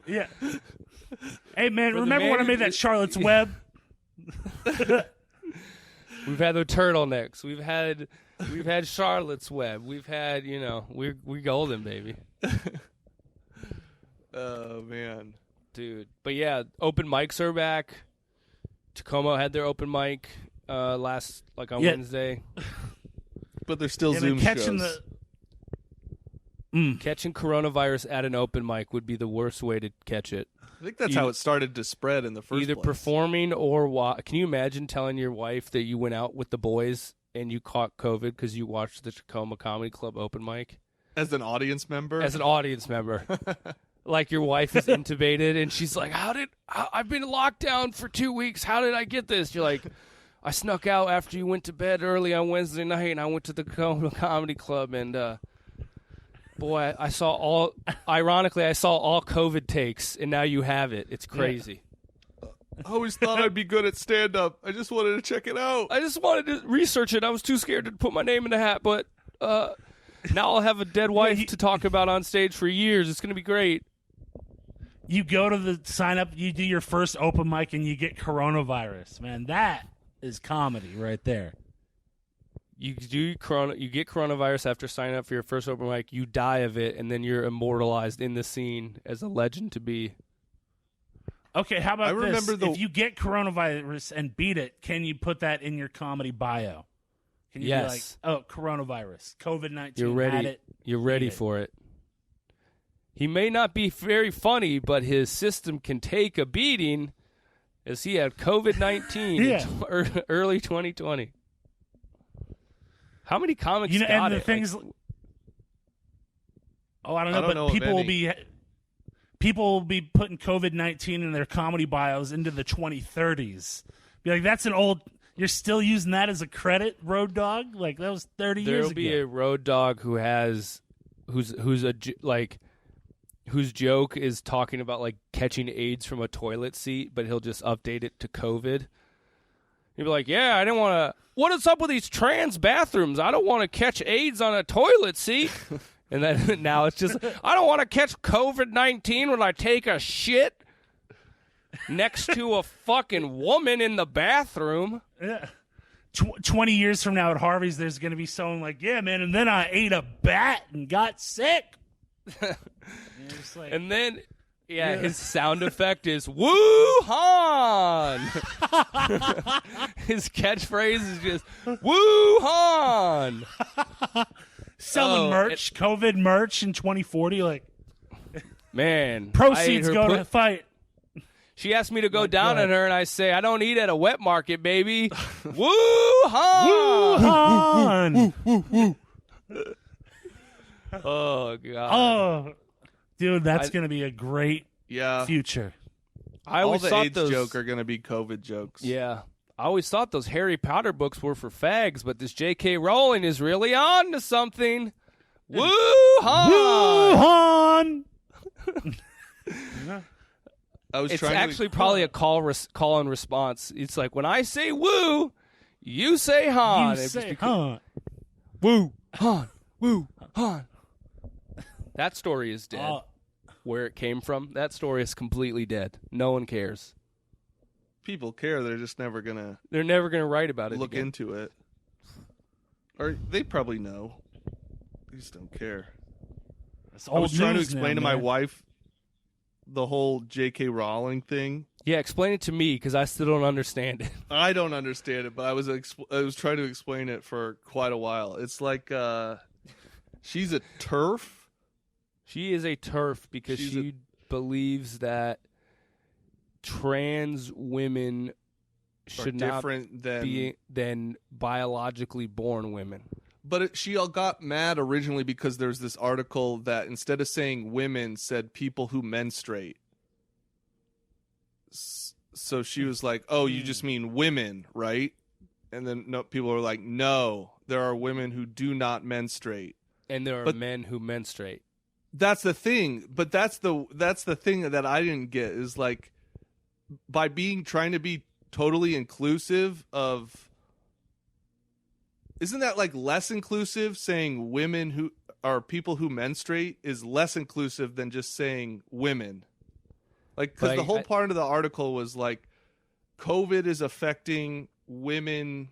Yeah. Hey man, remember when I made that Charlotte's Web? We've had the turtlenecks. We've had Charlotte's Web. We've had, we're golden, baby. Oh, man. Dude. But, yeah, open mics are back. Tacoma had their open mic on Wednesday. But they're still Zoom shows. Catching coronavirus at an open mic would be the worst way to catch it. I think that's how it started to spread in the first place. Either performing or can you imagine telling your wife that you went out with the boys and you caught COVID because you watched the Tacoma Comedy Club open mic? As an audience member? As an audience member. Like your wife is intubated and she's like, I've been locked down for 2 weeks. How did I get this? You're like, I snuck out after you went to bed early on Wednesday night and I went to the Tacoma Comedy Club and boy, I saw all COVID takes, and now you have it. It's crazy. Yeah. I always thought I'd be good at stand-up. I just wanted to check it out. I just wanted to research it. I was too scared to put my name in the hat, but now I'll have a dead wife to talk about on stage for years. It's going to be great. You go to the sign-up, you do your first open mic, and you get coronavirus. Man, that is comedy right there. You get coronavirus after signing up for your first open mic. You die of it, and then you're immortalized in the scene as a legend to be. Okay, how about this? If you get coronavirus and beat it, can you put that in your comedy bio? Can you be like, oh, coronavirus, COVID-19, you're ready. You're ready for it. He may not be very funny, but his system can take a beating as he had COVID-19 in early 2020. How many comics got and the it? Things, I don't know, but people will be putting COVID-19 in their comedy bios into the 2030s. Be like, that's an old. You're still using that as a credit, Road Dogg? Like that was 30 years ago. There'll be a Road Dogg whose joke is talking about like catching AIDS from a toilet seat, but he'll just update it to COVID. He'll be like, "Yeah, I didn't want to. What is up with these trans bathrooms? I don't want to catch AIDS on a toilet seat." And then now it's just, "I don't want to catch COVID-19 when I take a shit next to a fucking woman in the bathroom." Yeah. 20 years from now at Harvey's, there's going to be someone like, "Yeah, man, and then I ate a bat and got sick." And then, his sound effect is Wuhan. His catchphrase is just Wuhan. Selling merch, COVID merch in 2040, like, man, proceeds go to fight. She asked me to go down on her, and I say, "I don't eat at a wet market, baby." Wuhan. Wuhan. Oh God. Oh, dude, that's going to be a great future. I always All the thought AIDS joke are going to be COVID jokes. Yeah. I always thought those Harry Potter books were for fags, but this J.K. Rowling is really on to something. Wuhan! It's actually probably a call and response. It's like, when I say woo, you say han. You say han. Woo, han, woo, han. That story is dead. Where it came from, that story is completely dead. No one cares. People care. They're just never gonna. They're never gonna write about it. Look again. into it, or they probably know. They just don't care. I was trying to explain to my wife the whole J.K. Rowling thing. Yeah, explain it to me because I still don't understand it. I don't understand it, but I was trying to explain it for quite a while. It's like she's a TERF. She is a TERF because she believes that trans women should not be than biologically born women. But she all got mad originally because there's this article that instead of saying women, said people who menstruate. So she was like, "Oh, you just mean women, right?" And then people are like, "No, there are women who do not menstruate, and there are men who menstruate." That's the thing. But that's the thing that I didn't get is like, by trying to be totally inclusive of, isn't that like less inclusive? Saying women who are people who menstruate is less inclusive than just saying women. Like, because the whole part of the article was like, COVID is affecting women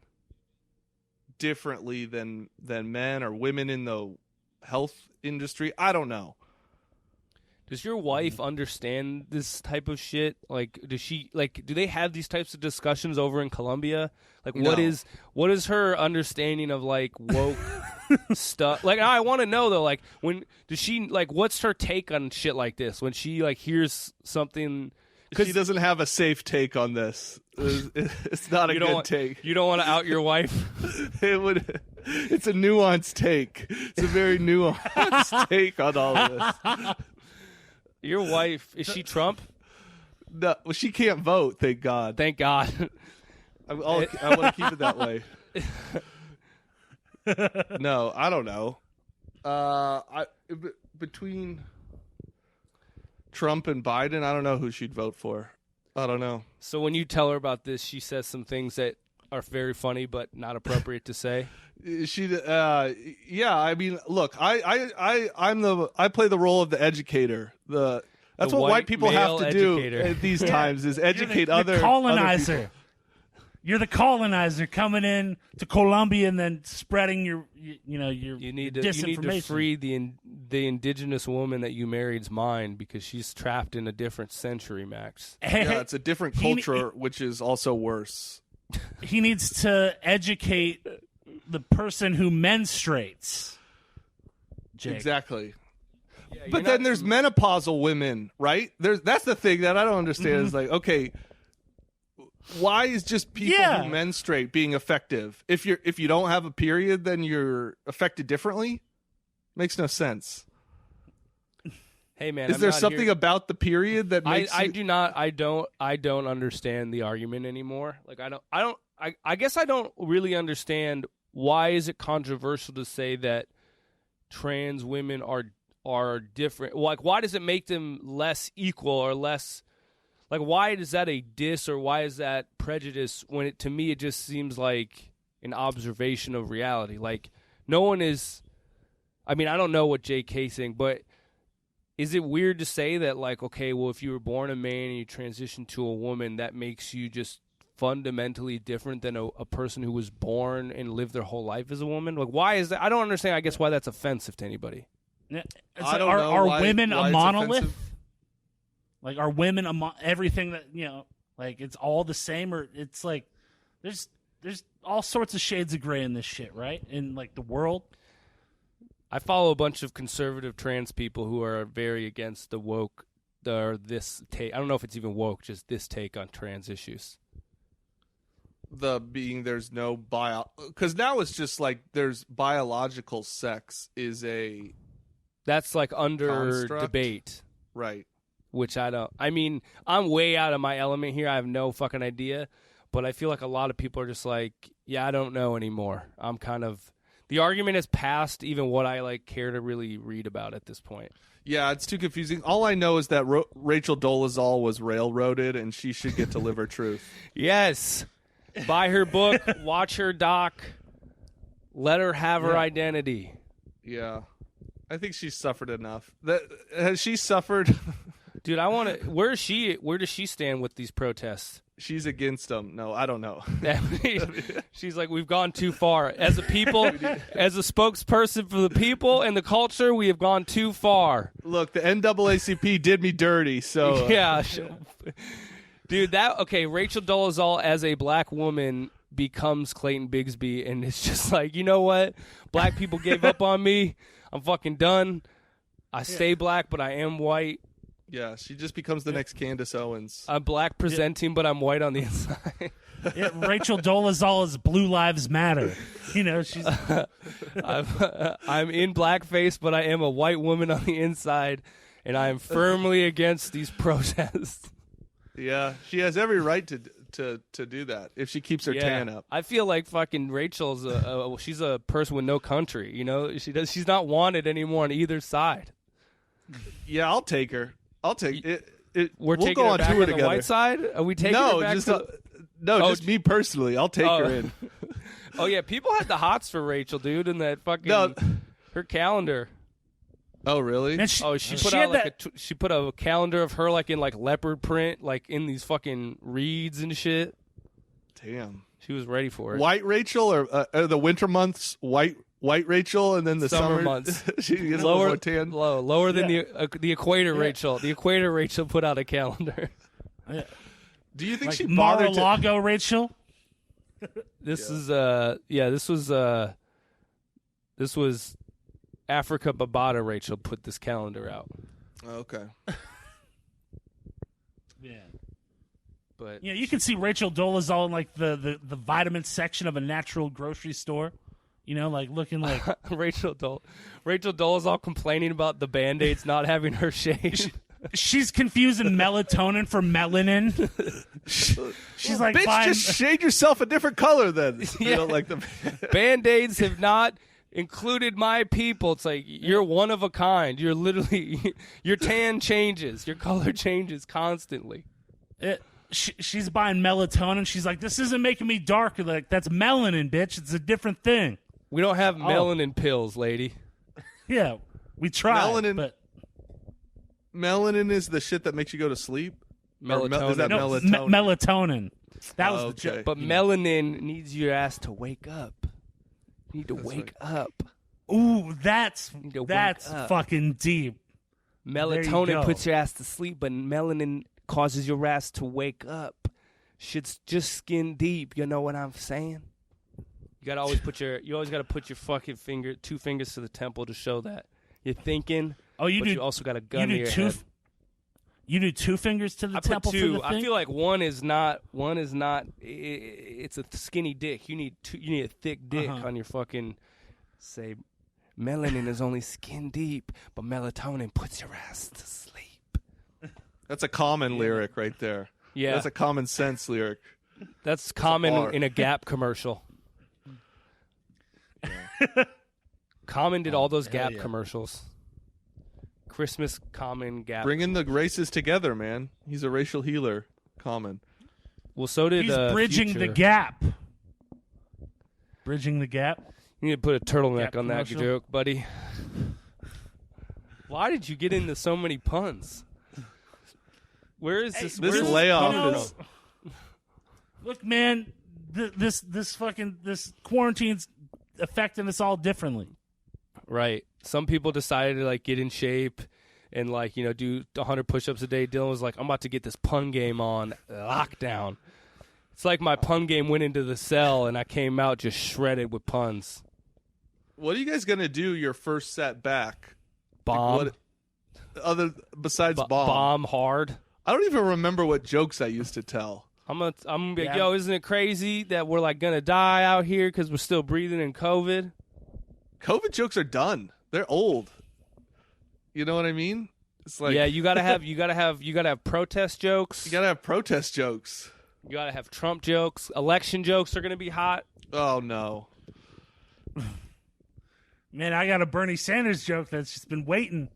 differently than men, or women in the health industry. I don't know. Does your wife understand this type of shit? Like, does she do they have these types of discussions over in Colombia? Like, No. what is her understanding of like woke stuff? Like, I want to know though. Like, when does she what's her take on shit like this? When she hears something, she doesn't have a safe take on this. It's not a good take. You don't want to out your wife. It's a nuanced take. It's a very nuanced take on all of this. Your wife, is she Trump? No, well, she can't vote. Thank God. Thank God. I want to keep it that way. No, I don't know. Between Trump and Biden, I don't know who she'd vote for. I don't know. So when you tell her about this, she says some things that are very funny but not appropriate to say. Yeah. I mean, look, I play the role of the educator. That's what white people have to do at these times is educate the colonizer. You're the colonizer coming in to Colombia and then spreading your disinformation. You need to free the indigenous woman that you married's mind because she's trapped in a different century, Max. Yeah, it's a different culture, which is also worse. He needs to educate the person who menstruates. Jake. Exactly. Yeah, but then there's menopausal women, right? That's the thing that I don't understand. Is like, okay, why is just people who menstruate being effective? If you don't have a period, then you're affected differently? Makes no sense. Hey man, is there something about the period that makes I don't understand the argument anymore. Like I I guess I don't really understand why is it controversial to say that trans women are different. Like, why does it make them less equal or less? Like, why is that a diss or why is that prejudice when to me it just seems like an observation of reality? Like, no one is. I mean, I don't know what JK's saying, but is it weird to say that, like, okay, well, if you were born a man and you transition to a woman, that makes you just fundamentally different than a person who was born and lived their whole life as a woman? Like, why is that? I don't understand, I guess, why that's offensive to anybody. I don't know are why, women why a monolith? offensive. Like, are women everything that, like, it's all the same? Or it's like, there's all sorts of shades of gray in this shit, right? In, like, the world. I follow a bunch of conservative trans people who are very against the woke, this take. I don't know if it's even woke, just this take on trans issues. There's no because now it's just like there's biological sex is a that's like under construct. Debate, right? Which I mean, I'm way out of my element here. I have no fucking idea, but I feel like a lot of people are just like, yeah, I don't know anymore. I'm kind of the argument has passed even what I like care to really read about at this point. Yeah, it's too confusing. All I know is that Rachel Dolezal was railroaded, and she should get to live her truth. Yes. Buy her book, watch her doc, let her have her identity. Yeah. I think she's suffered enough. Has she suffered? Dude, I want to. Where does she stand with these protests? She's against them. No, I don't know. She's like, we've gone too far. As a people, as a spokesperson for the people and the culture, we have gone too far. Look, the NAACP did me dirty, so. Yeah. Dude, Rachel Dolezal as a black woman becomes Clayton Bigsby, and it's just like, you know what? Black people gave up on me. I'm fucking done. I stay black, but I am white. Yeah, she just becomes the next Candace Owens. I'm black presenting, but I'm white on the inside. Rachel Dolezal is Blue Lives Matter. She's. I'm in blackface, but I am a white woman on the inside, and I am firmly against these protests. Yeah, she has every right to do that if she keeps her tan up. I feel like fucking Rachel's she's a person with no country. She's not wanted anymore on either side. Yeah, I'll take her. I'll take it. We'll go on back tour on together. The white side? Are we taking her back? Just me personally. I'll take her in. Oh yeah, people had the hots for Rachel, dude, and that fucking her calendar. Oh really? She put a calendar of her like in like leopard print, like in these fucking reeds and shit. Damn. She was ready for it. White Rachel or the winter months white Rachel, and then the summer months she gets lower tan. Lower than the equator Rachel. The equator Rachel put out a calendar. Yeah. Do you think like she bothered Mar-a-Lago Rachel? This was Africa Babada Rachel put this calendar out. Okay. Yeah. But you can see Rachel Dolezal in like the vitamin section of a natural grocery store. Like looking like Rachel Dolezal complaining about the Band-Aids not having her shade. She's confusing melatonin for melanin. She's like, bitch, just shade yourself a different color then. You don't like the Band-Aids have not included my people. It's like, you're one of a kind. You're literally, your tan changes. Your color changes constantly. She's buying melatonin. She's like, this isn't making me darker. Like, that's melanin, bitch. It's a different thing. We don't have melanin pills, lady. Yeah, we tried. Melanin is the shit that makes you go to sleep? Melatonin. Is that melatonin? Melatonin. That was the joke. But melanin needs your ass to wake up. You need to wake up. Ooh, that's fucking deep. Melatonin puts your ass to sleep, but melanin causes your ass to wake up. Shit's just skin deep. You know what I'm saying? You always got to put your fucking two fingers to the temple to show that you're thinking. Oh, you also got a gun to your head. You do two fingers to the temple for the thing? I feel like one is not. It's a skinny dick. You need a thick dick on your fucking. Say, melanin is only skin deep, but melatonin puts your ass to sleep. That's a common lyric right there. Yeah, that's a common sense lyric. That's common in a Gap commercial. Common did all those Gap commercials. Christmas, Common, Gap. Bringing the races together, man. He's a racial healer. Common. Well, so did He's bridging Future. the gap. Bridging the gap. You need to put a turtleneck Gap on that commercial. joke, buddy. Why did you get into so many puns? Where is this? This where's layoff is. Look, man, this quarantine's affecting us all differently. Right. Some people decided to like get in shape and like, do 100 push-ups a day. Dylan was like, I'm about to get this pun game on lockdown. It's like my pun game went into the cell and I came out just shredded with puns. What are you guys going to do your first set back? Bomb. Like besides bomb? Bomb hard. I don't even remember what jokes I used to tell. I'm gonna be like, yo, isn't it crazy that we're like gonna die out here because we're still breathing in COVID? COVID jokes are done. They're old. You know what I mean? It's like, yeah, you gotta have protest jokes. You gotta have protest jokes. You gotta have Trump jokes. Election jokes are gonna be hot. Oh no, man! I got a Bernie Sanders joke that's just been waiting.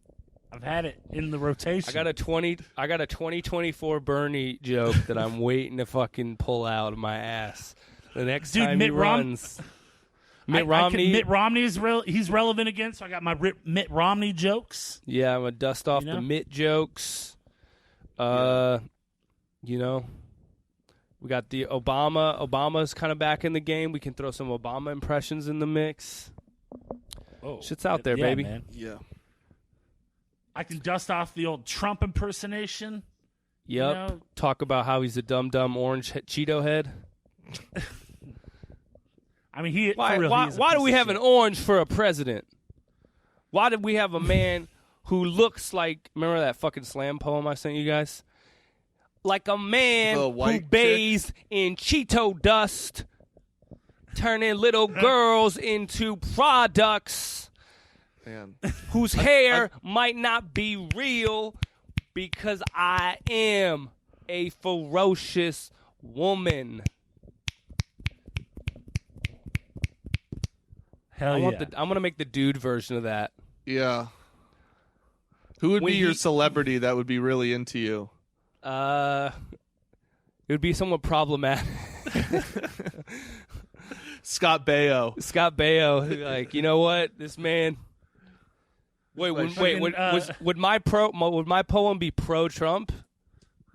I've had it in the rotation. I got a 2024 Bernie joke that I'm waiting to fucking pull out of my ass the next time he runs. Mitt Romney. Mitt Romney is he's relevant again, so I got my Mitt Romney jokes. Yeah, I'm gonna dust off the Mitt jokes. We got the Obama. Obama's kind of back in the game. We can throw some Obama impressions in the mix. Oh, shit's out there, baby. Man. Yeah. I can dust off the old Trump impersonation. Yep. Talk about how he's a dumb orange Cheeto head. I mean, why do we have an orange for a president? Why did we have a man who looks like, remember that fucking slam poem I sent you guys? Like a man who bathes in Cheeto dust, turning little girls into products. Man. Whose hair might not be real because I am a ferocious woman. Hell yeah. I'm going to make the dude version of that. Yeah. Who would be your celebrity that would be really into you? It would be somewhat problematic. Scott Baio. Scott Baio. Like, you know what? This man... Would my poem be pro-Trump?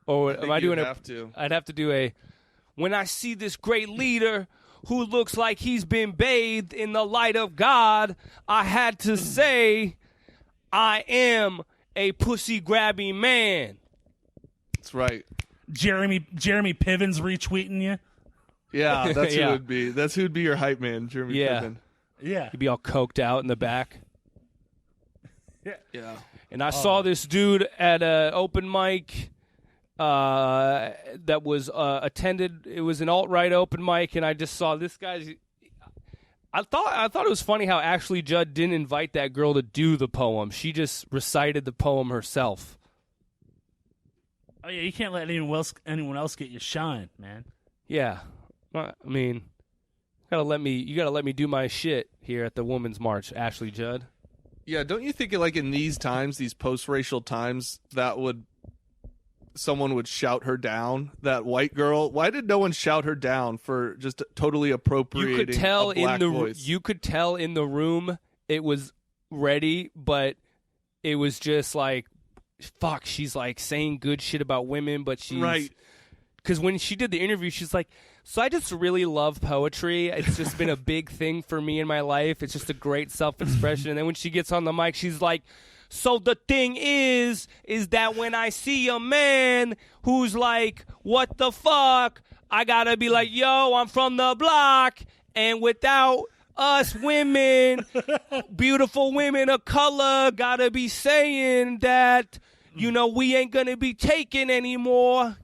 Or am I doing I'd have to do a, when I see this great leader who looks like he's been bathed in the light of God, I had to say, I am a pussy-grabbing man. That's right. Jeremy Piven's retweeting you? Yeah, that's who it would be. That's who would be your hype man, Jeremy Piven. Yeah. He'd be all coked out in the back. Yeah. And I saw this dude at an open mic that was attended. It was an alt-right open mic, and I just saw this guy's. I thought it was funny how Ashley Judd didn't invite that girl to do the poem. She just recited the poem herself. Oh yeah, you can't let anyone else get your shine, man. Yeah, I mean, you gotta let me do my shit here at the Women's March, Ashley Judd. Yeah, don't you think like in these times, these post-racial times, someone would shout her down? That white girl. Why did no one shout her down for just totally appropriating a black voice? You could tell in the room it was ready, but it was just like, fuck. She's like saying good shit about women, but she's right. Because when she did the interview, she's like, so I just really love poetry. It's just been a big thing for me in my life. It's just a great self-expression. And then when she gets on the mic, she's like, so the thing is that when I see a man who's like, what the fuck, I gotta be like, yo, I'm from the block. And without us women, beautiful women of color, gotta be saying that, we ain't gonna be taken anymore.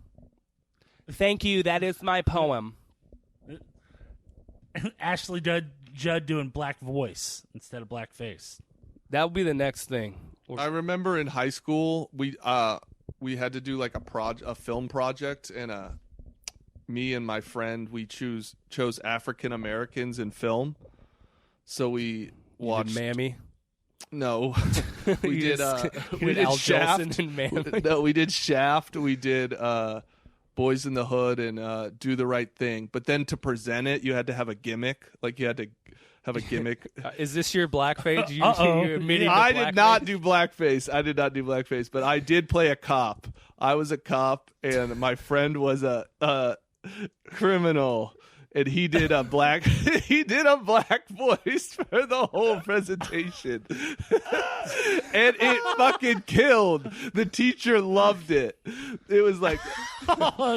Thank you. That is my poem. Ashley Judd doing black voice instead of black face. That would be the next thing. I remember in high school we had to do like a film project, and me and my friend, we chose African Americans in film. So we watched Mammy. No, we did Al Shaft. And no, we did Shaft. We did Boys in the Hood and Do the Right Thing. But then to present it, you had to have a gimmick. Like you had to have a gimmick. Is this your blackface? I did not do blackface, but I did play a cop. I was a cop, and my friend was a criminal. And he did a black voice for the whole presentation. And it fucking killed. The teacher loved it. It was like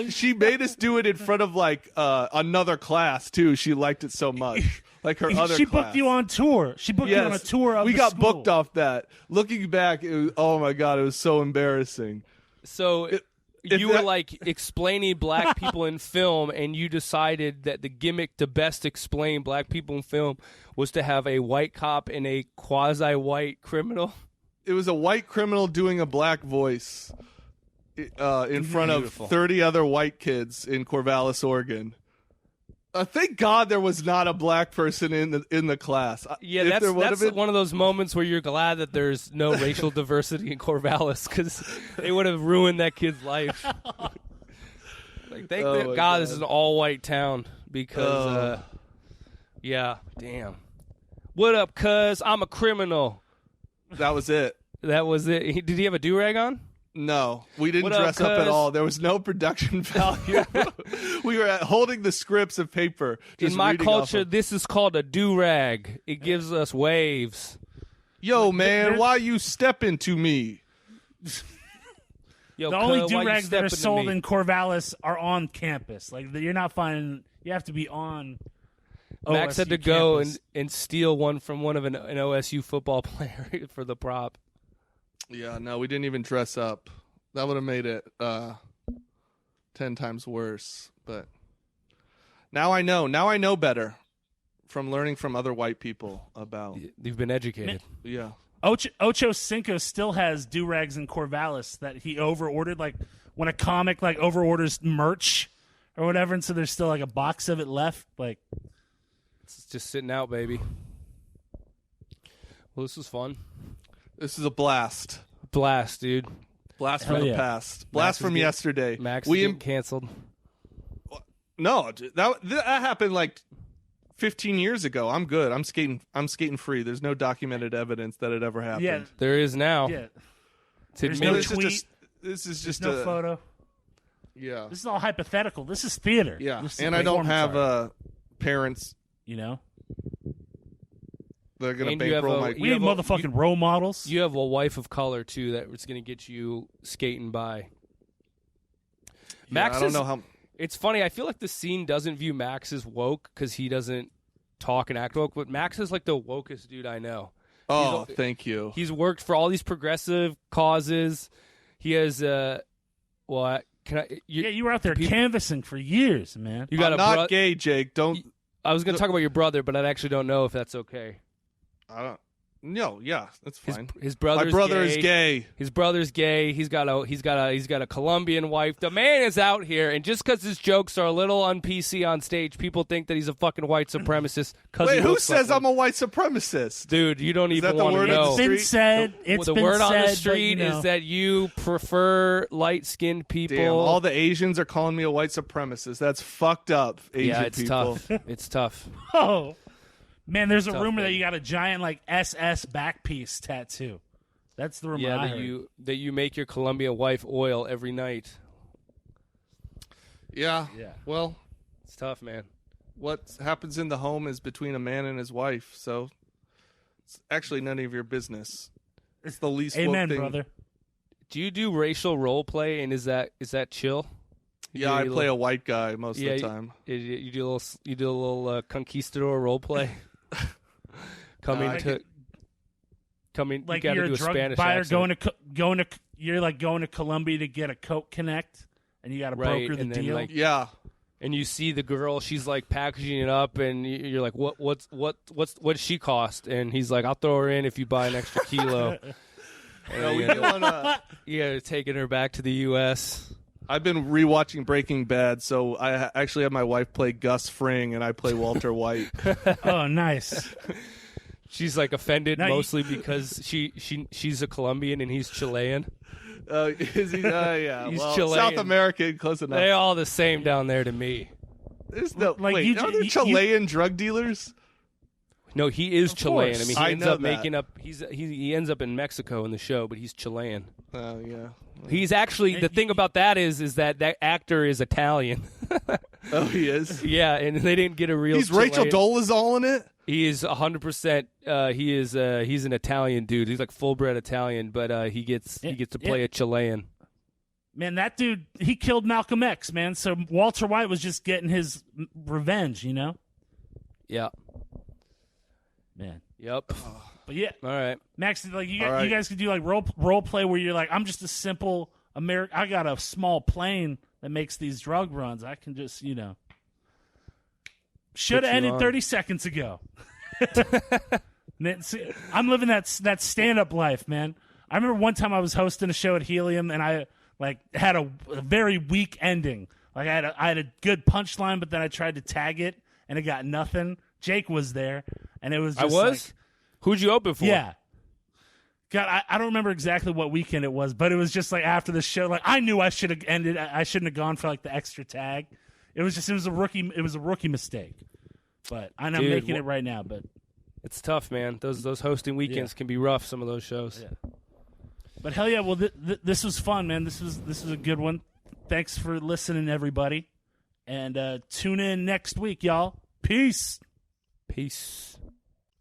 she made us do it in front of like another class too. She liked it so much. Like her other She class. booked you on tour. She booked you on a tour of we the got school. booked off that. Looking back, it was, oh my God, it was so embarrassing. So you were like explaining black people in film, and you decided that the gimmick to best explain black people in film was to have a white cop and a quasi-white criminal. It was a white criminal doing a black voice in front of 30 other white kids in Corvallis, Oregon. Thank God there was not a black person in the class. Yeah, that's one of those moments where you're glad that there's no racial diversity in Corvallis, because it would have ruined that kid's life. Like, thank God this is an all-white town, because, yeah, damn. What up, cuz? I'm a criminal. That was it. That was it. Did he have a do-rag on? No, we didn't dress up at all. There was no production value. We were holding the scripts of paper. In my culture, this is called a do-rag. It gives us waves. Yo, man, why you stepping to me? Yo, the only do-rags that are sold in Corvallis are on campus. Like, you're not finding. You have to be on. Max OSU had to campus. go and steal one from one of an OSU football player for the prop. Yeah, no, we didn't even dress up. That would have made it 10 times worse. But now I know. Now I know better from learning from other white people about. You've been educated. Yeah. Ocho Cinco still has do-rags in Corvallis that he over-ordered. Like, when a comic, like, over-orders merch or whatever, and so there's still, like, a box of it left. Like, it's just sitting out, baby. Well, this was fun. This is a blast. Blast, dude. Blast from the past. Blast from yesterday. Max is getting canceled. No, that happened like 15 years ago. I'm good. I'm skating free. There's no documented evidence that it ever happened. yeah, There is now. yeah. There's no tweet. This is just no photo. Yeah. This is all hypothetical. This is theater. Yeah. And I don't have parents. You know? They're going to bankroll my... We need motherfucking role models. You have a wife of color, too, that's going to get you skating by. Max I don't know how... It's funny. I feel like the scene doesn't view Max as woke because he doesn't talk and act woke, but Max is like the wokest dude I know. Oh, thank you. He's worked for all these progressive causes. He has, you were out there canvassing for years, man. You got not gay, Jake. Don't... I was going to talk about your brother, but I actually don't know if that's okay. I don't. No, yeah, that's fine. His brother's My brother is gay. His brother's gay. He's got a Colombian wife. The man is out here, and just because his jokes are a little un-PC on stage, people think that he's a fucking white supremacist. Wait, who says I'm a white supremacist? Dude, you don't even want to know. It's been said. The word on the street is that you prefer light-skinned people. Damn, all the Asians are calling me a white supremacist. That's fucked up, Asian it's people. Tough. It's tough. Oh. Man, there's a rumor baby. that you got a giant like SS back piece tattoo. That's the rumor I heard. That you make your Colombian wife oil every night. Yeah. Well, it's tough, man. What happens in the home is between a man and his wife, so it's actually none of your business. It's the least Amen, thing. brother. Do you do racial role play, and is that chill? Yeah, I play a white guy most of the time. You do a little conquistador role play. Like you you're do a drug Spanish buyer accent. you're like going to Colombia to get a Coke Connect, and you got to broker the and then, deal. like, yeah. And you see the girl, she's like packaging it up, and you're like, what does she cost? And he's like, I'll throw her in if you buy an extra kilo. We do want taking her back to the U.S. I've been rewatching Breaking Bad, so I actually have my wife play Gus Fring, and I play Walter White. Oh, nice. She's like offended mostly because she's a Colombian and he's Chilean. Is he? Yeah. He's well, Chilean. South American, close enough. They're all the same down there to me. There's no wait. Are there Chilean drug dealers? No, he is Chilean. Course. I mean, he ends up making up. He ends up in Mexico in the show, but he's Chilean. Oh yeah. He's actually the thing about that is that actor is Italian. Oh, he is. Yeah, and they didn't get a real. He's Chilean. Rachel Dolezal in it. He is 100%. He is. He's an Italian dude. He's like full bred Italian, but he gets to play a Chilean. Man, that dude, he killed Malcolm X, man. So Walter White was just getting his revenge, you know? Yeah. Man. Yep. But yeah. All right. Max, like you guys could do like role play where you're like, I'm just a simple American. I got a small plane that makes these drug runs. I can just, should have ended 30 seconds ago. I'm living that stand-up life, man. I remember one time I was hosting a show at Helium, and I had a very weak ending. Like I had a good punchline, but then I tried to tag it, and it got nothing. Jake was there, and it was just Who'd you open for? Yeah. God, I don't remember exactly what weekend it was, but it was just like after the show. Like I knew I should have ended. I shouldn't have gone for like the extra tag. It was a rookie mistake. But I'm making it right now. But it's tough, man. Those hosting weekends can be rough. Some of those shows. Yeah. But hell yeah! Well, this was fun, man. This was a good one. Thanks for listening, everybody, and tune in next week, y'all. Peace. Peace.